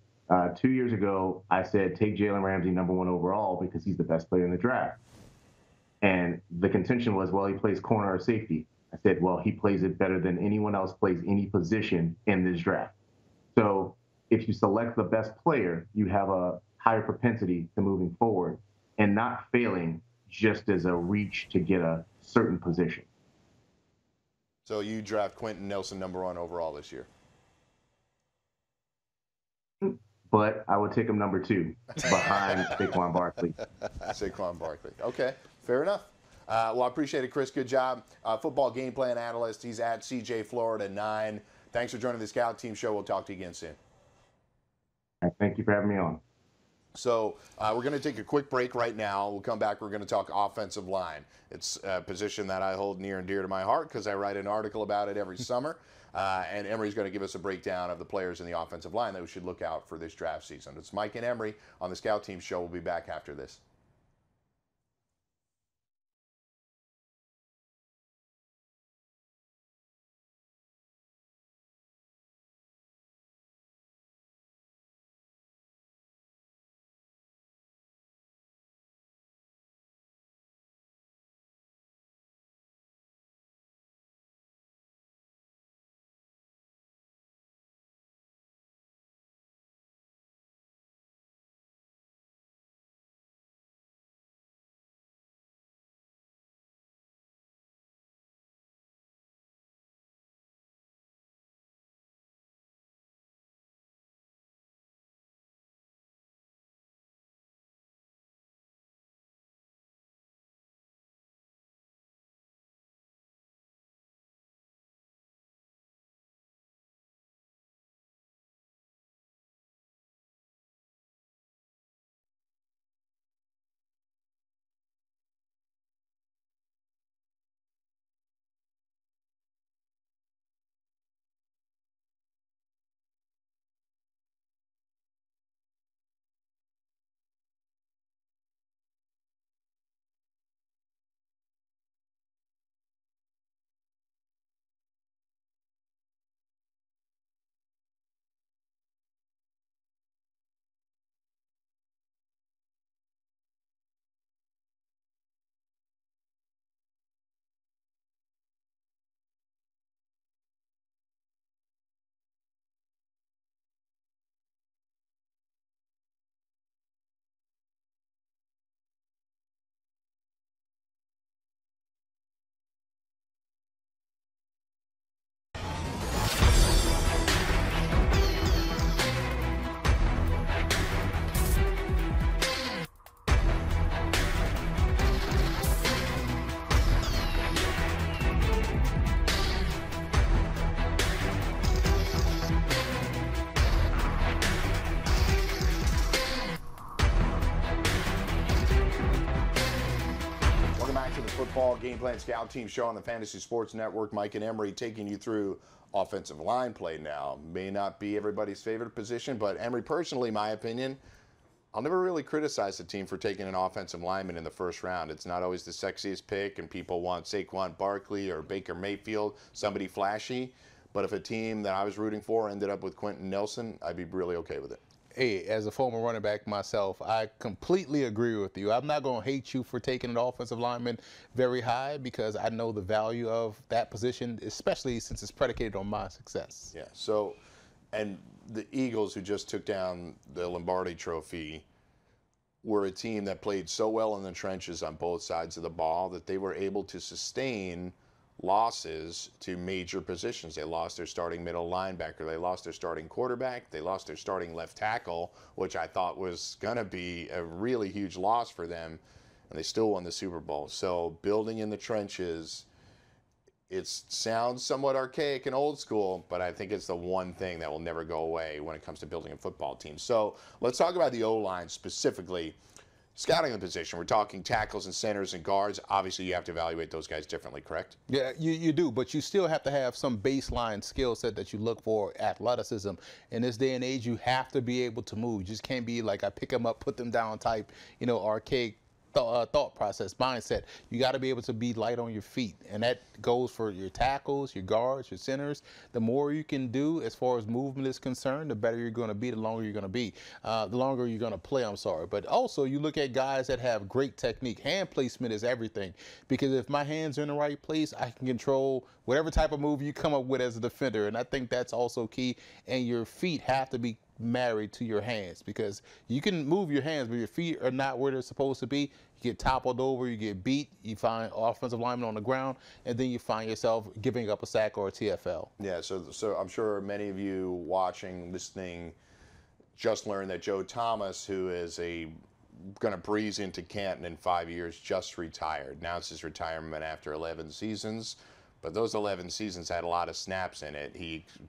2 years ago, I said take Jalen Ramsey #1 overall because he's the best player in the draft. And the contention was, well, he plays corner or safety. I said, well, he plays it better than anyone else plays any position in this draft. So if you select the best player, you have a higher propensity to moving forward and not failing just as a reach to get a certain position. So you draft Quentin Nelson #1 overall this year? But I would take him #2 behind Saquon Barkley. Saquon Barkley. Okay, fair enough. Well, I appreciate it, Chris. Good job. Football game plan analyst. He's at CJ Florida 9. Thanks for joining the Scout Team Show. We'll talk to you again soon. Thank you for having me on. So we're going to take a quick break right now. We'll come back. We're going to talk offensive line. It's a position that I hold near and dear to my heart because I write an article about it every summer. And Emory's going to give us a breakdown of the players in the offensive line that we should look out for this draft season. It's Mike and Emory on the Scout Team Show. We'll be back after this. Football Game Plan Scout Team Show on the Fantasy Sports Network. Mike and Emory taking you through offensive line play now. May not be everybody's favorite position, but Emory, personally, my opinion, I'll never really criticize the team for taking an offensive lineman in the first round. It's not always the sexiest pick, and people want Saquon Barkley or Baker Mayfield, somebody flashy. But if a team that I was rooting for ended up with Quentin Nelson, I'd be really okay with it. Hey, as a former running back myself, I completely agree with you. I'm not going to hate you for taking an offensive lineman very high because I know the value of that position, especially since it's predicated on my success. Yeah, so, and the Eagles, who just took down the Lombardi Trophy, were a team that played so well in the trenches on both sides of the ball that they were able to sustain losses to major positions. They lost their starting middle linebacker. They lost their starting quarterback. They lost their starting left tackle, which I thought was going to be a really huge loss for them, and they still won the Super Bowl. So building in the trenches It sounds somewhat archaic and old school, but I think it's the one thing that will never go away when it comes to building a football team. So let's talk about the O-line specifically. Scouting the position, we're talking tackles and centers and guards. Obviously, you have to evaluate those guys differently, correct? Yeah, you do, but you still have to have some baseline skill set that you look for. Athleticism. In this day and age, you have to be able to move. You just can't be like a pick them up, put them down type, archaic thought process, mindset. You got to be able to be light on your feet, and that goes for your tackles, your guards, your centers. The more you can do as far as movement is concerned, the better you're going to be, the longer you're going to be, the longer you're going to play, I'm sorry. But also, you look at guys that have great technique. Hand placement is everything, because if my hands are in the right place, I can control whatever type of move you come up with as a defender, and I think that's also key. And your feet have to be married to your hands, because you can move your hands, but your feet are not where they're supposed to be. You get toppled over, you get beat, you find offensive linemen on the ground, and then you find yourself giving up a sack or a TFL. Yeah, so I'm sure many of you watching, listening, just learned that Joe Thomas, who is going to breeze into Canton in 5 years, just retired. Announced his retirement after 11 seasons. But those 11 seasons had a lot of snaps in it.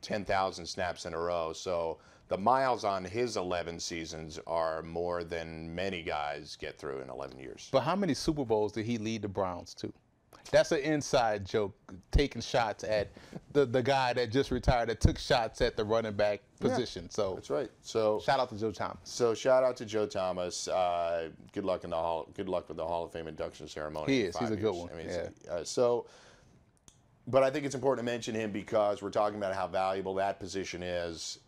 10,000 snaps in a row. So the miles on his 11 seasons are more than many guys get through in 11 years. But how many Super Bowls did he lead the Browns to? That's an inside joke, taking shots at the guy that just retired, that took shots at the running back position. So that's right. So shout out to Joe Thomas. So shout out to Joe Thomas. Good luck with the Hall of Fame induction ceremony. He is. He's a good one. I mean, yeah. But I think it's important to mention him because we're talking about how valuable that position is.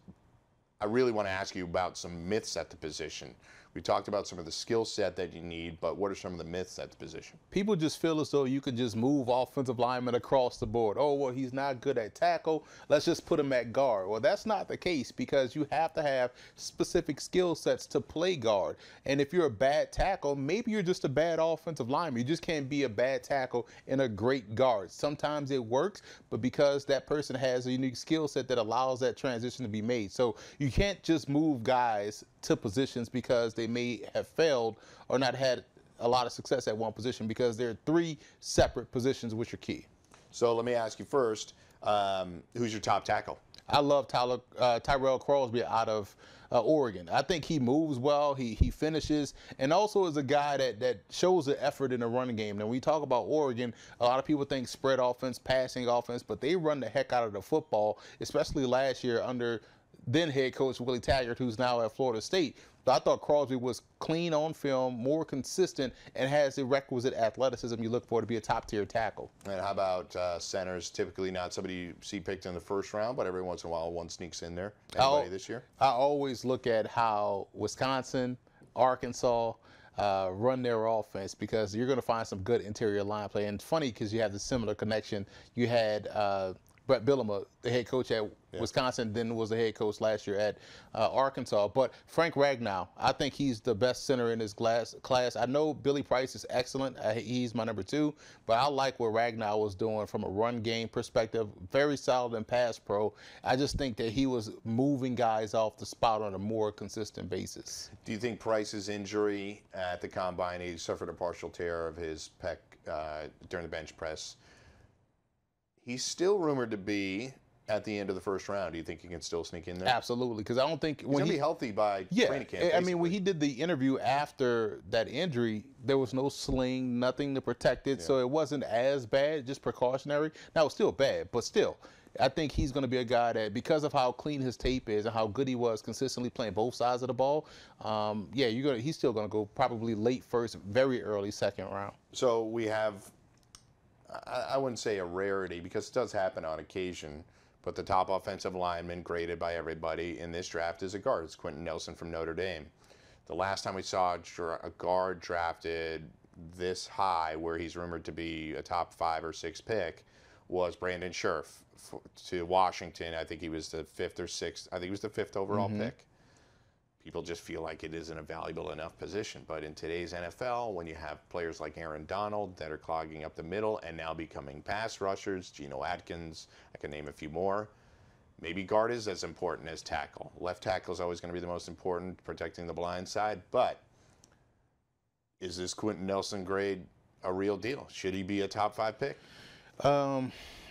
I really want to ask you about some myths at the position. We talked about some of the skill set that you need, but what are some of the myths at the position? People just feel as though you can just move offensive linemen across the board. Oh, well, he's not good at tackle. Let's just put him at guard. Well, that's not the case, because you have to have specific skill sets to play guard. And if you're a bad tackle, maybe you're just a bad offensive lineman. You just can't be a bad tackle and a great guard. Sometimes it works, but because that person has a unique skill set that allows that transition to be made. So you can't just move guys to positions because they may have failed or not had a lot of success at one position, because there are three separate positions which are key. So let me ask you first, who's your top tackle? I love Tyrell Crosby out of Oregon. I think he moves well, he finishes, and also is a guy that shows the effort in the running game. Now, when we talk about Oregon, a lot of people think spread offense, passing offense, but they run the heck out of the football, especially last year under then head coach Willie Taggart, who's now at Florida State. But I thought Crosby was clean on film, more consistent, and has the requisite athleticism you look for to be a top-tier tackle. And how about centers? Typically not somebody you see picked in the first round, but every once in a while one sneaks in there. Anybody this year? I always look at how Wisconsin, Arkansas run their offense, because you're going to find some good interior line play. And it's funny because you have the similar connection. You had Brett Bielema, the head coach at Wisconsin, then was the head coach last year at Arkansas. But Frank Ragnow, I think he's the best center in his class. I know Billy Price is excellent. He's my number 2. But I like what Ragnow was doing from a run game perspective. Very solid in pass pro. I just think that he was moving guys off the spot on a more consistent basis. Do you think Price's injury at the combine, he suffered a partial tear of his pec during the bench press? He's still rumored to be at the end of the first round. Do you think he can still sneak in there? Absolutely, because I don't think he's gonna be healthy by training camp. I mean, when he did the interview after that injury, there was no sling, nothing to protect it, so it wasn't as bad, just precautionary. Now, it's still bad, but still, I think he's going to be a guy that, because of how clean his tape is and how good he was consistently playing both sides of the ball, he's still going to go probably late first, very early second round. So we have, I wouldn't say a rarity, because it does happen on occasion, but the top offensive lineman graded by everybody in this draft is a guard. It's Quentin Nelson from Notre Dame. The last time we saw a guard drafted this high, where he's rumored to be a top 5 or 6 pick, was Brandon Scherf to Washington. I think he was the 5th or 6th. I think he was the 5th overall pick. People just feel like it isn't a valuable enough position. But in today's NFL, when you have players like Aaron Donald that are clogging up the middle and now becoming pass rushers, Geno Atkins, I can name a few more, maybe guard is as important as tackle. Left tackle is always going to be the most important, protecting the blind side. But is this Quentin Nelson grade a real deal? Should he be a top 5 pick?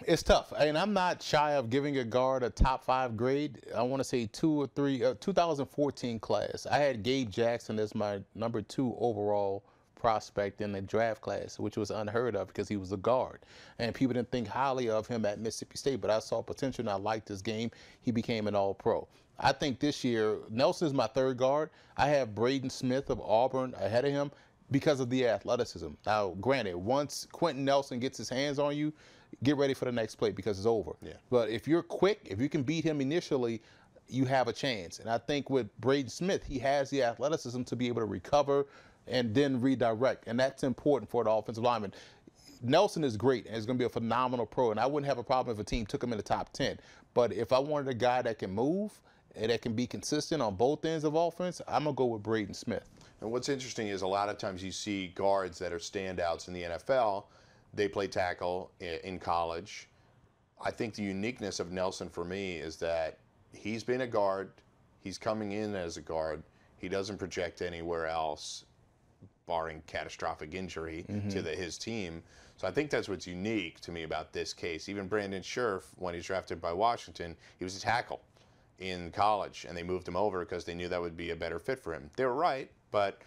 It's tough, and I'm not shy of giving a guard a top 5 grade. I want to say 2 or 3. 2014 class, I had Gabe Jackson as my number 2 overall prospect in the draft class, which was unheard of because he was a guard, and people didn't think highly of him at Mississippi State. But I saw potential, and I liked his game. He became an All-Pro. I think this year Nelson is my 3rd guard. I have Braden Smith of Auburn ahead of him because of the athleticism. Now, granted, once Quentin Nelson gets his hands on you, get ready for the next play because it's over. Yeah. But if you're quick, if you can beat him initially, you have a chance. And I think with Braden Smith, he has the athleticism to be able to recover and then redirect. And that's important for the offensive lineman. Nelson is great and is going to be a phenomenal pro. And I wouldn't have a problem if a team took him in the top 10. But if I wanted a guy that can move and that can be consistent on both ends of offense, I'm going to go with Braden Smith. And what's interesting is a lot of times you see guards that are standouts in the NFL. They play tackle in college. I think the uniqueness of Nelson for me is that he's been a guard. He's coming in as a guard. He doesn't project anywhere else, barring catastrophic injury to his team. So I think that's what's unique to me about this case. Even Brandon Scherf, when he's drafted by Washington, he was a tackle in college, and they moved him over because they knew that would be a better fit for him. They were right, but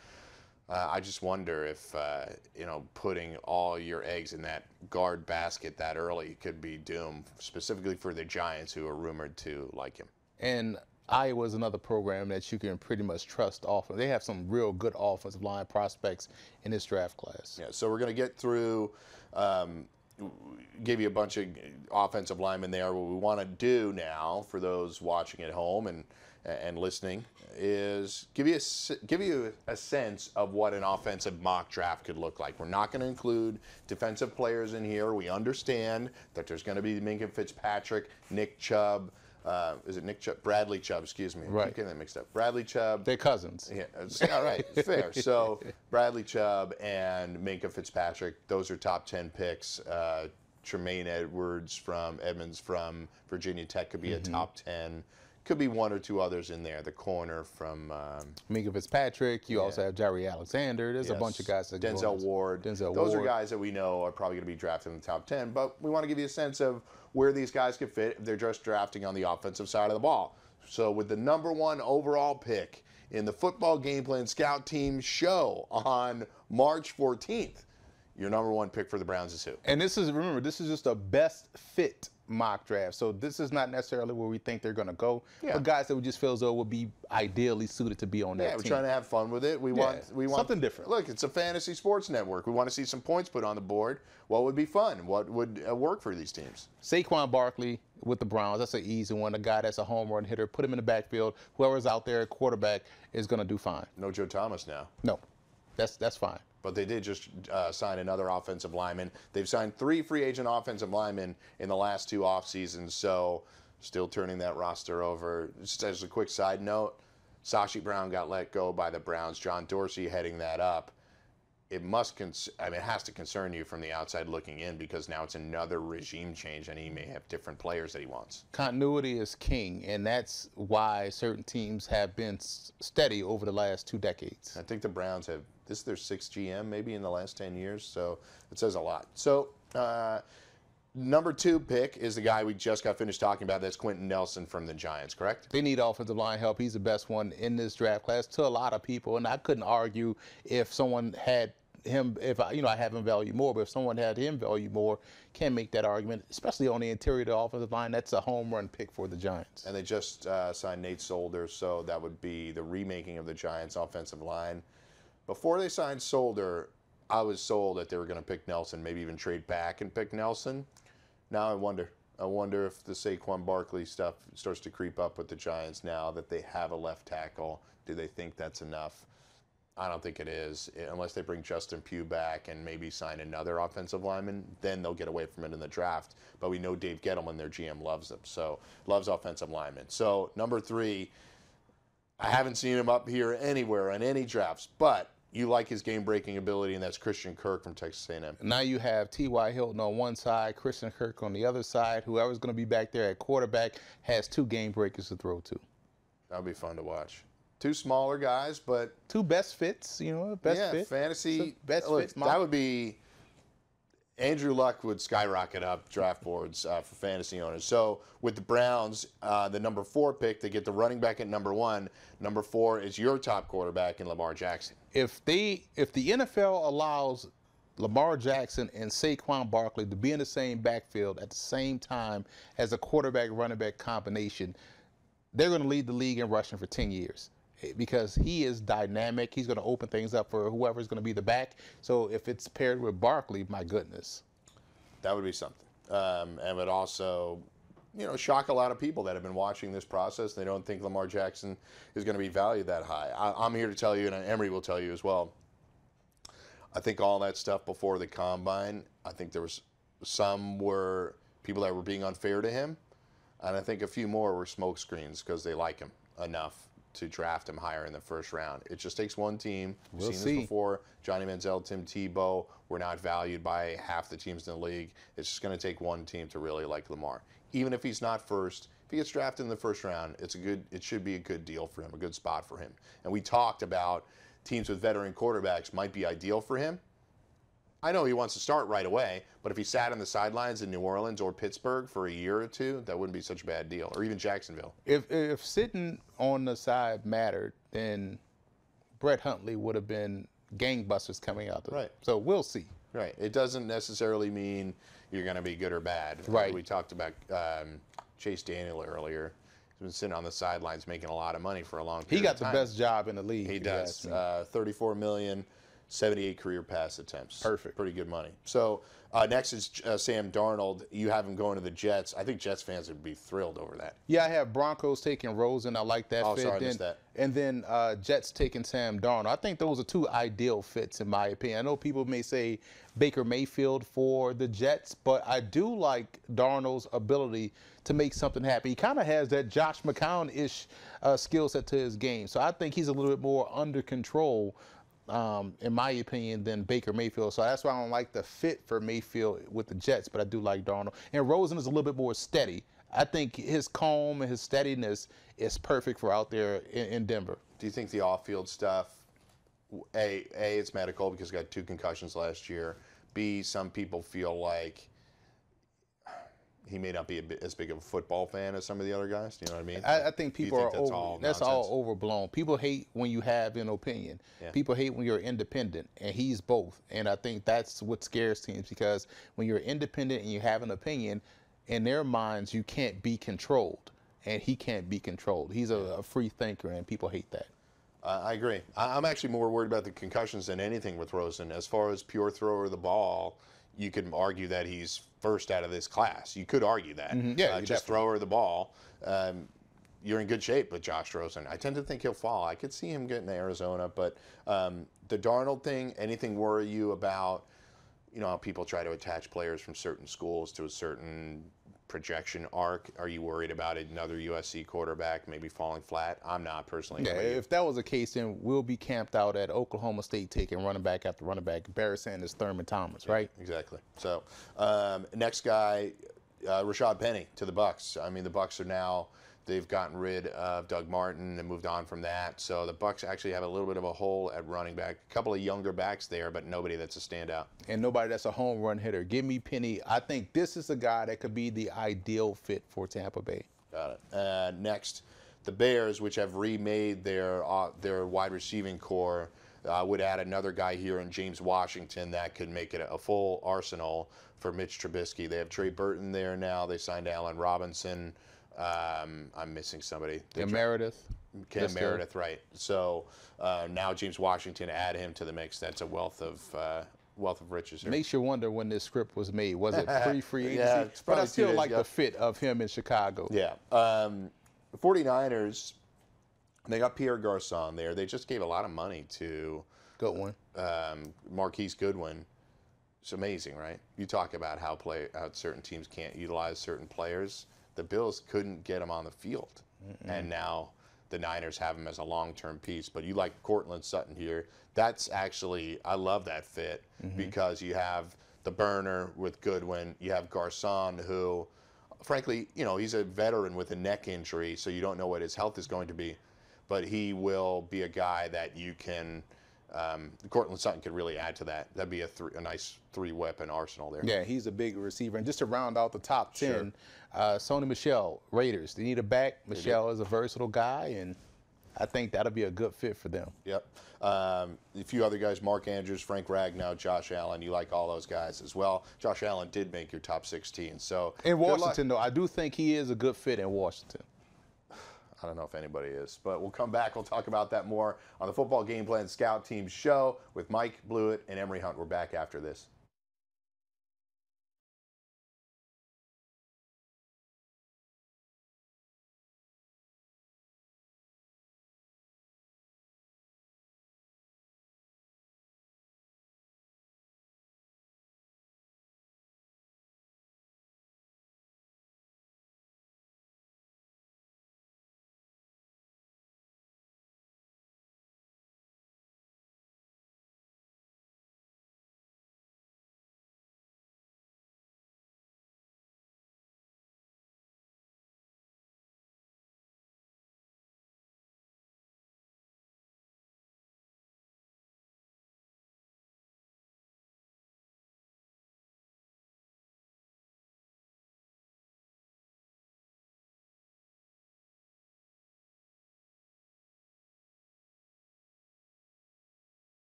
I just wonder if, putting all your eggs in that guard basket that early could be doomed, specifically for the Giants, who are rumored to like him. And Iowa's another program that you can pretty much trust off of. They have some real good offensive line prospects in this draft class. Yeah, so we're going to get through, give you a bunch of offensive linemen there. What we want to do now, for those watching at home and listening, is give you a sense of what an offensive mock draft could look like. We're not going to include defensive players in here. We understand that there's going to be Minka Fitzpatrick, Nick Chubb. Is it Nick Chubb? Bradley Chubb, excuse me. Right. I keep getting that mixed up. Bradley Chubb. They're cousins. Yeah, all right, fair. So Bradley Chubb and Minka Fitzpatrick, those are top 10 picks. Tremaine Edwards Edmonds from Virginia Tech could be a top 10. Could be 1 or 2 others in there. The corner from Minka Fitzpatrick. You also have Jerry Alexander. There's a bunch of guys. That Denzel Ward. Those are guys that we know are probably going to be drafted in the top 10. But we want to give you a sense of where these guys could fit if they're just drafting on the offensive side of the ball. So with the number 1 overall pick in the Football Game Plan Scout Team show on March 14th, your number 1 pick for the Browns is who? And remember, this is just a best fit mock draft. So this is not necessarily where we think they're going to go. Yeah. But guys that we just feel as though would be ideally suited to be on that Yeah, team. we're trying to have fun with it. We want something different. Look, it's a fantasy sports network. We want to see some points put on the board. What would be fun? What would work for these teams? Saquon Barkley with the Browns. That's an easy one. A guy that's a home run hitter. Put him in the backfield. Whoever's out there at quarterback is going to do fine. No Joe Thomas now. No, that's fine. But they did just sign another offensive lineman. They've signed 3 free agent offensive linemen in the last 2 off seasons, so still turning that roster over. Just as a quick side note, Sashi Brown got let go by the Browns. John Dorsey heading that up. It has to concern you from the outside looking in, because now it's another regime change, and he may have different players that he wants. Continuity is king, and that's why certain teams have been steady over the last 2 decades. I think the Browns have, this is their 6th GM maybe in the last 10 years, so it says a lot. So number 2 pick is the guy we just got finished talking about. That's Quentin Nelson from the Giants, correct? They need offensive line help. He's the best one in this draft class to a lot of people, and I couldn't argue if someone had him, I have him valued more, but if someone had him valued more, can make that argument, especially on the interior of the offensive line. That's a home run pick for the Giants. And they just signed Nate Solder, so that would be the remaking of the Giants offensive line. Before they signed Solder, I was sold that they were going to pick Nelson, maybe even trade back and pick Nelson. Now I wonder if the Saquon Barkley stuff starts to creep up with the Giants now that they have a left tackle. Do they think that's enough? I don't think it is, unless they bring Justin Pugh back and maybe sign another offensive lineman. Then they'll get away from it in the draft. But we know Dave Gettleman, their GM, loves them, so loves offensive linemen. So number 3, I haven't seen him up here anywhere on any drafts, but you like his game-breaking ability, and that's Christian Kirk from Texas A&M. Now you have T.Y. Hilton on one side, Christian Kirk on the other side. Whoever's going to be back there at quarterback has 2 game breakers to throw to. That would be fun to watch. 2 smaller guys, but 2 best fits, best fit. Fantasy best look, fits. That would be, Andrew Luck would skyrocket up draft boards for fantasy owners. So with the Browns, the number 4 pick, they get the running back at number 1. Number 4 is your top quarterback in Lamar Jackson. If the NFL allows Lamar Jackson and Saquon Barkley to be in the same backfield at the same time as a quarterback running back combination, they're going to lead the league in rushing for 10 years. Because he is dynamic. He's going to open things up for whoever's going to be the back. So if it's paired with Barkley, my goodness. That would be something. And would also, shock a lot of people that have been watching this process. They don't think Lamar Jackson is going to be valued that high. I'm here to tell you, and Emory will tell you as well, I think all that stuff before the combine, I think there was some were people that were being unfair to him. And I think a few more were smoke screens because they like him enough to draft him higher in the first round. It just takes one team. We've seen this before. Johnny Manziel, Tim Tebow were not valued by half the teams in the league. It's just going to take one team to really like Lamar. Even if he's not first, if he gets drafted in the first round, it should be a good deal for him, a good spot for him. And we talked about teams with veteran quarterbacks might be ideal for him. I know he wants to start right away, but if he sat on the sidelines in New Orleans or Pittsburgh for a year or two, that wouldn't be such a bad deal, or even Jacksonville. If sitting on the side mattered, then Brett Huntley would have been gangbusters coming out. Right. So we'll see. Right. It doesn't necessarily mean you're going to be good or bad. Right. We talked about Chase Daniel earlier. He's been sitting on the sidelines making a lot of money for a long period of time. He got the best job in the league. He does. $34 million. 78 career pass attempts. Perfect. Pretty good money. So next is Sam Darnold. You have him going to the Jets. I think Jets fans would be thrilled over that. Yeah, I have Broncos taking Rosen. I like that fit. Sorry, I missed that. And then Jets taking Sam Darnold. I think those are two ideal fits in my opinion. I know people may say Baker Mayfield for the Jets, but I do like Darnold's ability to make something happen. He kind of has that Josh McCown-ish skill set to his game. So I think he's a little bit more under control in my opinion, than Baker Mayfield. So that's why I don't like the fit for Mayfield with the Jets, but I do like Darnold. And Rosen is a little bit more steady. I think his calm and his steadiness is perfect for out there in Denver. Do you think the off-field stuff, A, it's medical because he got 2 concussions last year. B, some people feel like he may not be as big of a football fan as some of the other guys. Do you know what I mean? I think people are that's all overblown. People hate when you have an opinion. Yeah. People hate when you're independent, and he's both. And I think that's what scares teams, because when you're independent and you have an opinion, in their minds you can't be controlled, and he can't be controlled. He's a free thinker, and people hate that. I agree. I'm actually more worried about the concussions than anything with Rosen. As far as pure thrower of the ball, you could argue that he's first out of this class. You could argue that. Mm-hmm. Yeah, just thrower of the ball. You're in good shape with Josh Rosen. I tend to think he'll fall. I could see him getting to Arizona, but the Darnold thing, anything worry you about, how people try to attach players from certain schools to a certain projection arc? Are you worried about another USC quarterback maybe falling flat? I'm not personally. Yeah, if that was the case, then we'll be camped out at Oklahoma State taking running back after running back. Barry Sanders, Thurman Thomas, right? Yeah, exactly. So next guy, Rashad Penny to the Bucs. I mean, the Bucs are now, they've gotten rid of Doug Martin and moved on from that. So the Bucs actually have a little bit of a hole at running back. A couple of younger backs there, but nobody that's a standout. And nobody that's a home run hitter. Give me Penny. I think this is a guy that could be the ideal fit for Tampa Bay. Got it. Next, the Bears, which have remade their wide receiving core, would add another guy here in James Washington that could make it a full arsenal for Mitch Trubisky. They have Trey Burton there now. They signed Allen Robinson. I'm missing somebody. Cam Meredith. Cam Meredith, right. So now James Washington, add him to the mix. That's a wealth of riches here. Makes you wonder when this script was made. Was it pre-free agency? Yeah, but I still like the fit of him in Chicago. Yeah. The 49ers, they got Pierre Garçon there. They just gave a lot of money to Goodwin. Marquise Goodwin. It's amazing, right? You talk about how certain teams can't utilize certain players. The Bills couldn't get him on the field. And now the Niners have him as a long-term piece. But you like Cortland Sutton here. That's actually, I love that fit because you have the burner with Goodwin. You have Garçon, who, frankly, he's a veteran with a neck injury, so you don't know what his health is going to be. But he will be a guy that you can Cortland Sutton could really add to that. That'd be a nice three-weapon arsenal there. Yeah, he's a big receiver. And just to round out the top 10, Sony Michel, Raiders. They need a back. Michel is a versatile guy, and I think that'll be a good fit for them. Yep. A few other guys, Mark Andrews, Frank Ragnow, Josh Allen. You like all those guys as well. Josh Allen did make your top 16. So in Washington, though, I do think he is a good fit in Washington. I don't know if anybody is, but we'll come back. We'll talk about that more on the Football Game Plan Scout Team show with Mike Blewett and Emory Hunt. We're back after this.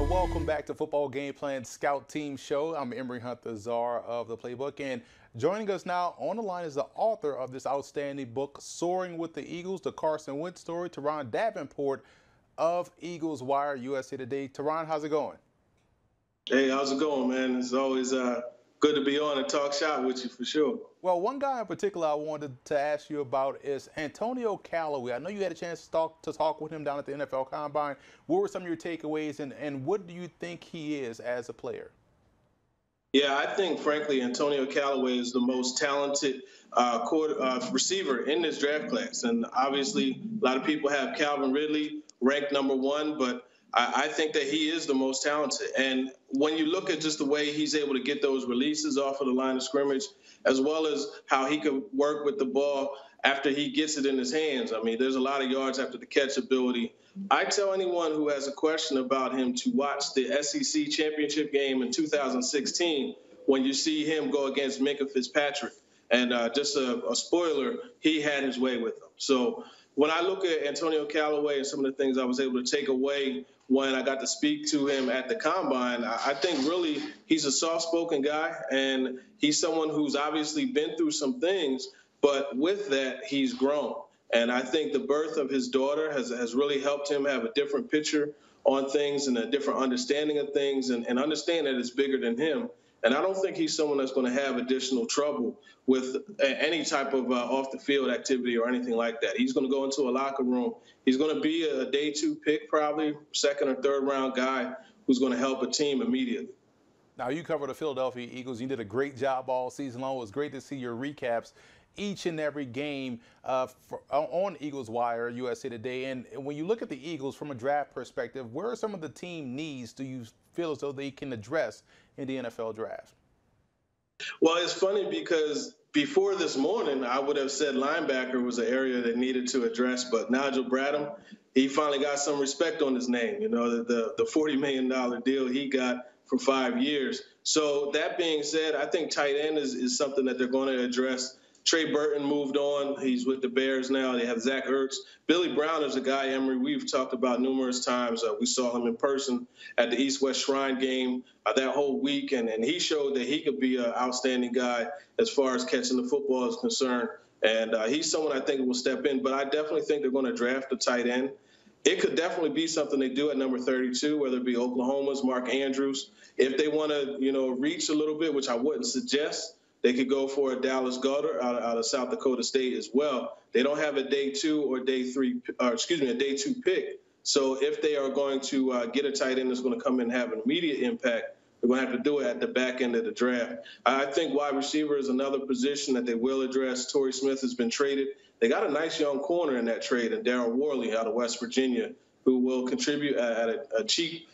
Welcome back to Football Game Plan Scout Team Show. I'm Emory Hunt, the czar of the playbook. And joining us now on the line is the author of this outstanding book, Soaring with the Eagles, the Carson Wentz story, Teron Davenport of Eagles Wire, USA Today. Teron, how's it going? Hey, how's it going, man? It's always good to be on and talk shop with you for sure. Well, one guy in particular I wanted to ask you about is Antonio Callaway. I know you had a chance to talk with him down at the NFL Combine. What were some of your takeaways, and what do you think he is as a player? Yeah, I think, frankly, Antonio Callaway is the most talented receiver in this draft class. And obviously, a lot of people have Calvin Ridley, ranked number one, but I think that he is the most talented. And when you look at just the way he's able to get those releases off of the line of scrimmage, as well as how he could work with the ball after he gets it in his hands. I mean, there's a lot of yards after the catch ability. I tell anyone who has a question about him to watch the SEC championship game in 2016 when you see him go against Minka Fitzpatrick. And just a spoiler, he had his way with them. So when I look at Antonio Callaway and some of the things I was able to take away when I got to speak to him at the Combine, I think really he's a soft-spoken guy, and he's someone who's obviously been through some things, but with that, he's grown. And I think the birth of his daughter has really helped him have a different picture on things and a different understanding of things and understand that it's bigger than him. And I don't think he's someone that's going to have additional trouble with any type of off the field activity or anything like that. He's going to go into a locker room. He's going to be a day two pick, probably second or third round guy who's going to help a team immediately. Now, you cover the Philadelphia Eagles. You did a great job all season long. It was great to see your recaps each and every game on Eagles Wire, USA Today. And when you look at the Eagles from a draft perspective, where are some of the team needs do you feel as though they can address in the NFL draft? Well, it's funny because before this morning, I would have said linebacker was an area that needed to address, but Nigel Bradham, he finally got some respect on his name. You know, the $40 million deal he got for 5 years. So that being said, I think tight end is something that they're going to address. Trey Burton moved on. He's with the Bears now. They have Zach Ertz. Billy Brown is a guy, Emory, we've talked about numerous times. We saw him in person at the East-West Shrine game that whole week, and he showed that he could be an outstanding guy as far as catching the football is concerned. And he's someone I think will step in, but I definitely think they're going to draft a tight end. It could definitely be something they do at number 32, whether it be Oklahoma's Mark Andrews. If they want to, reach a little bit, which I wouldn't suggest, they could go for a Dallas Goedert out of South Dakota State as well. They don't have a day two or a day two pick. So if they are going to get a tight end that's going to come in and have an immediate impact, they're going to have to do it at the back end of the draft. I think wide receiver is another position that they will address. Torrey Smith has been traded. They got a nice young corner in that trade, and Darryl Worley out of West Virginia, who will contribute at a cheap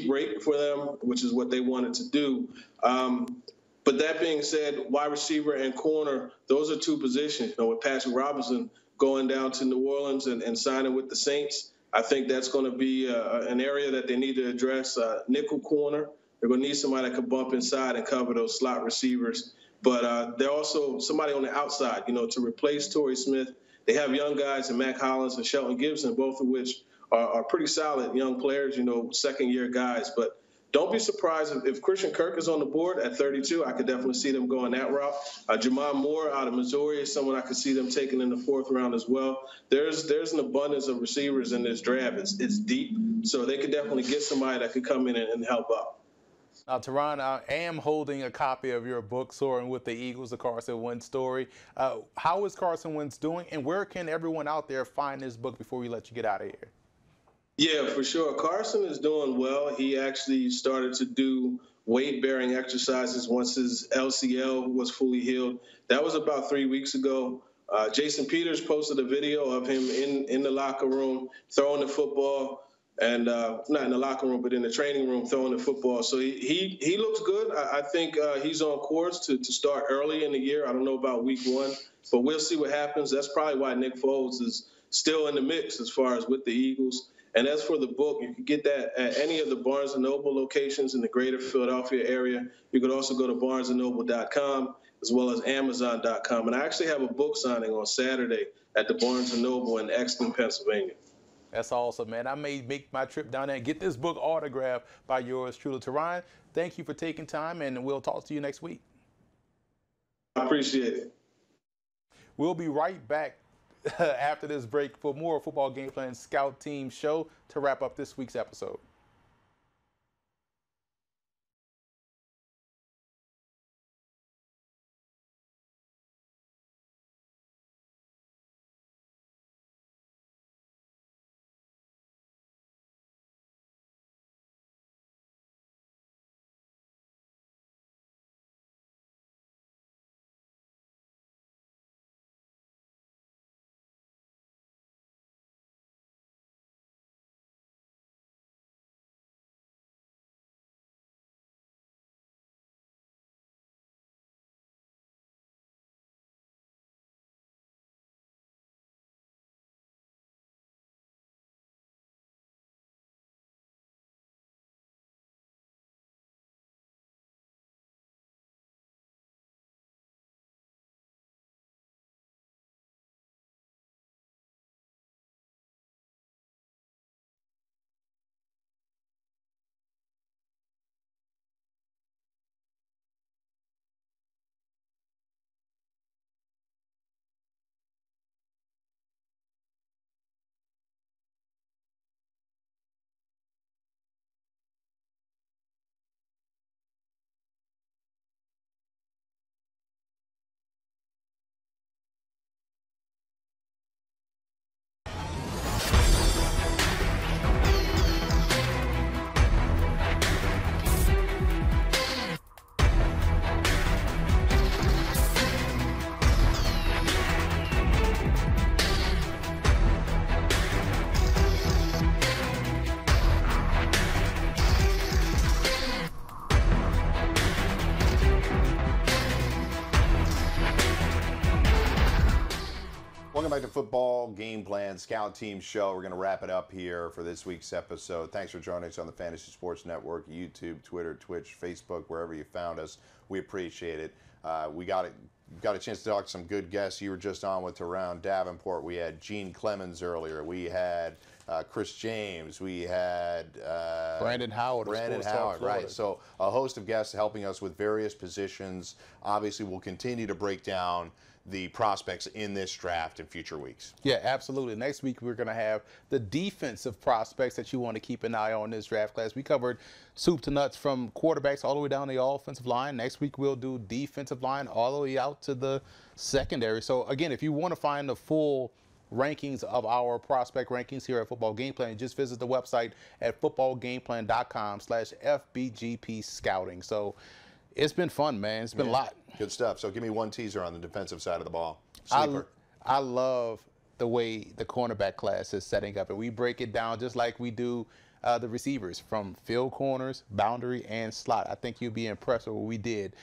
rate for them, which is what they wanted to do. But that being said, wide receiver and corner, those are two positions. With Patrick Robinson going down to New Orleans and signing with the Saints, I think that's going to be an area that they need to address. Nickel corner, they're going to need somebody that can bump inside and cover those slot receivers. But they're also somebody on the outside, to replace Torrey Smith. They have young guys in Mac Hollins and Shelton Gibson, both of which are pretty solid young players, second-year guys. But don't be surprised if Christian Kirk is on the board at 32. I could definitely see them going that route. Jamon Moore out of Missouri is someone I could see them taking in the fourth round as well. There's an abundance of receivers in this draft. It's deep, so they could definitely get somebody that could come in and help out. Now, Teron, I am holding a copy of your book, Soaring with the Eagles, the Carson Wentz story. How is Carson Wentz doing, and where can everyone out there find this book before we let you get out of here? Yeah, for sure. Carson is doing well. He actually started to do weight-bearing exercises once his LCL was fully healed. That was about 3 weeks ago. Jason Peters posted a video of him in the locker room throwing the football, and not in the locker room, but in the training room throwing the football. So he looks good. I think he's on course to start early in the year. I don't know about week one, but we'll see what happens. That's probably why Nick Foles is still in the mix as far as with the Eagles. And as for the book, you can get that at any of the Barnes & Noble locations in the greater Philadelphia area. You could also go to barnesandnoble.com as well as amazon.com. And I actually have a book signing on Saturday at the Barnes & Noble in Exton, Pennsylvania. That's awesome, man. I may make my trip down there and get this book autographed by yours truly. Teron, thank you for taking time, and we'll talk to you next week. I appreciate it. We'll be right back after this break for more Football Game Plan Scout Team show to wrap up this week's episode. back to Football Game Plan Scout Team Show. We're going to wrap it up here for this week's episode. Thanks for joining us on the Fantasy Sports Network, YouTube, Twitter, Twitch, Facebook, wherever you found us. We appreciate it. We got a chance to talk to some good guests. You were just on with Teron Davenport. We had Gene Clemens earlier. We had Chris James. We had Brandon Howard. Right. So a host of guests helping us with various positions. Obviously, we'll continue to break down the prospects in this draft in future weeks. Yeah, absolutely. Next week, we're going to have the defensive prospects that you want to keep an eye on in this draft class. We covered soup to nuts from quarterbacks all the way down the offensive line. Next week, we'll do defensive line all the way out to the secondary. So, again, if you want to find the full rankings of our prospect rankings here at Football Game Plan, just visit the website at footballgameplan.com/FBGP Scouting. So it's been fun, man. It's been a lot. Good stuff. So give me one teaser on the defensive side of the ball. Sleeper. I love the way the cornerback class is setting up, and we break it down just like we do the receivers from field corners, boundary, and slot. I think you'll be impressed with what we did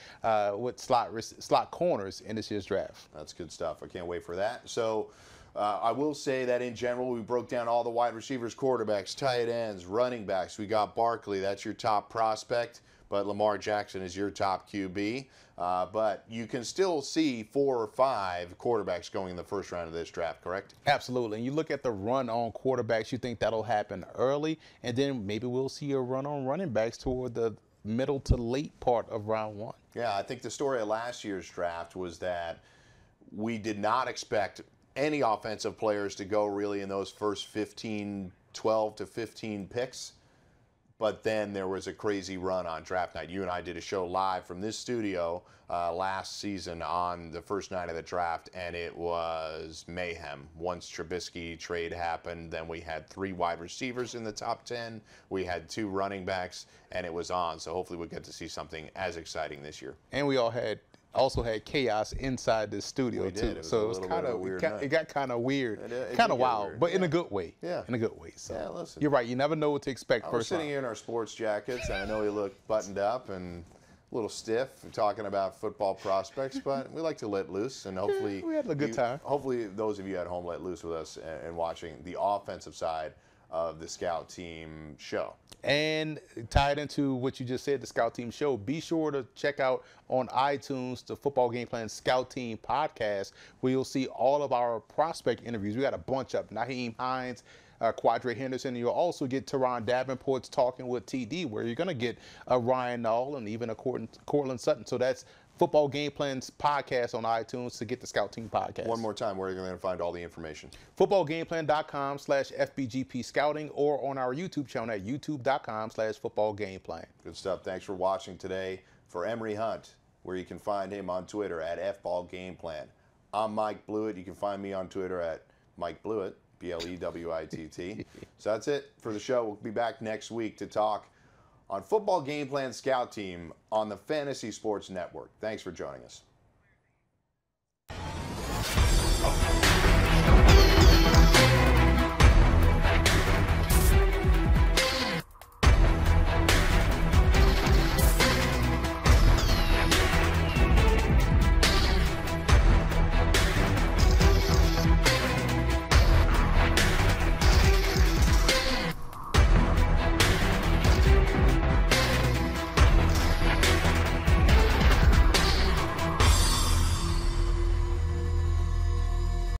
with slot corners in this year's draft. That's good stuff. I can't wait for that. So I will say that in general, we broke down all the wide receivers, quarterbacks, tight ends, running backs. We got Barkley. That's your top prospect. But Lamar Jackson is your top QB. But you can still see 4 or 5 quarterbacks going in the first round of this draft, correct? Absolutely. And you look at the run on quarterbacks, you think that'll happen early, and then maybe we'll see a run on running backs toward the middle to late part of round 1. Yeah, I think the story of last year's draft was that we did not expect any offensive players to go really in those first 12 to 15 picks. But then there was a crazy run on draft night. You and I did a show live from this studio last season on the first night of the draft, and it was mayhem. Once Trubisky trade happened, then we had 3 wide receivers in the top 10. We had 2 running backs, and it was on. So hopefully we'll get to see something as exciting this year. And we also had chaos inside the studio too. So it was kind of weird. It got kind of weird, kind of wild, weird. But in a good way. Yeah, in a good way. So yeah, listen. You're right. You never know what to expect. We're sitting here in our sports jackets, and I know we look buttoned up and a little stiff talking about football prospects, but we like to let loose, and hopefully we had a good time. Hopefully those of you at home let loose with us and watching the offensive side of the Scout Team show. And tied into what you just said, the Scout Team show, be sure to check out on iTunes the Football Game Plan Scout Team podcast, where you'll see all of our prospect interviews. We got a bunch up. Naheem Hines, Quadre Henderson. You'll also get Teron Davenport's Talking with TD, where you're going to get a Ryan Nall and even a Cortland Sutton. So that's Football Game Plan's podcast on iTunes to get the Scout Team podcast. One more time, where are you going to find all the information? Footballgameplan.com/FBGP Scouting, or on our YouTube channel at youtube.com/footballgameplan. Good stuff. Thanks for watching today. For Emory Hunt, where you can find him on Twitter at FBallGamePlan. I'm Mike Blewett. You can find me on Twitter at Mike Blewett, BLEWITT. So that's it for the show. We'll be back next week to talk on Football Game Plan Scout Team on the Fantasy Sports Network. Thanks for joining us.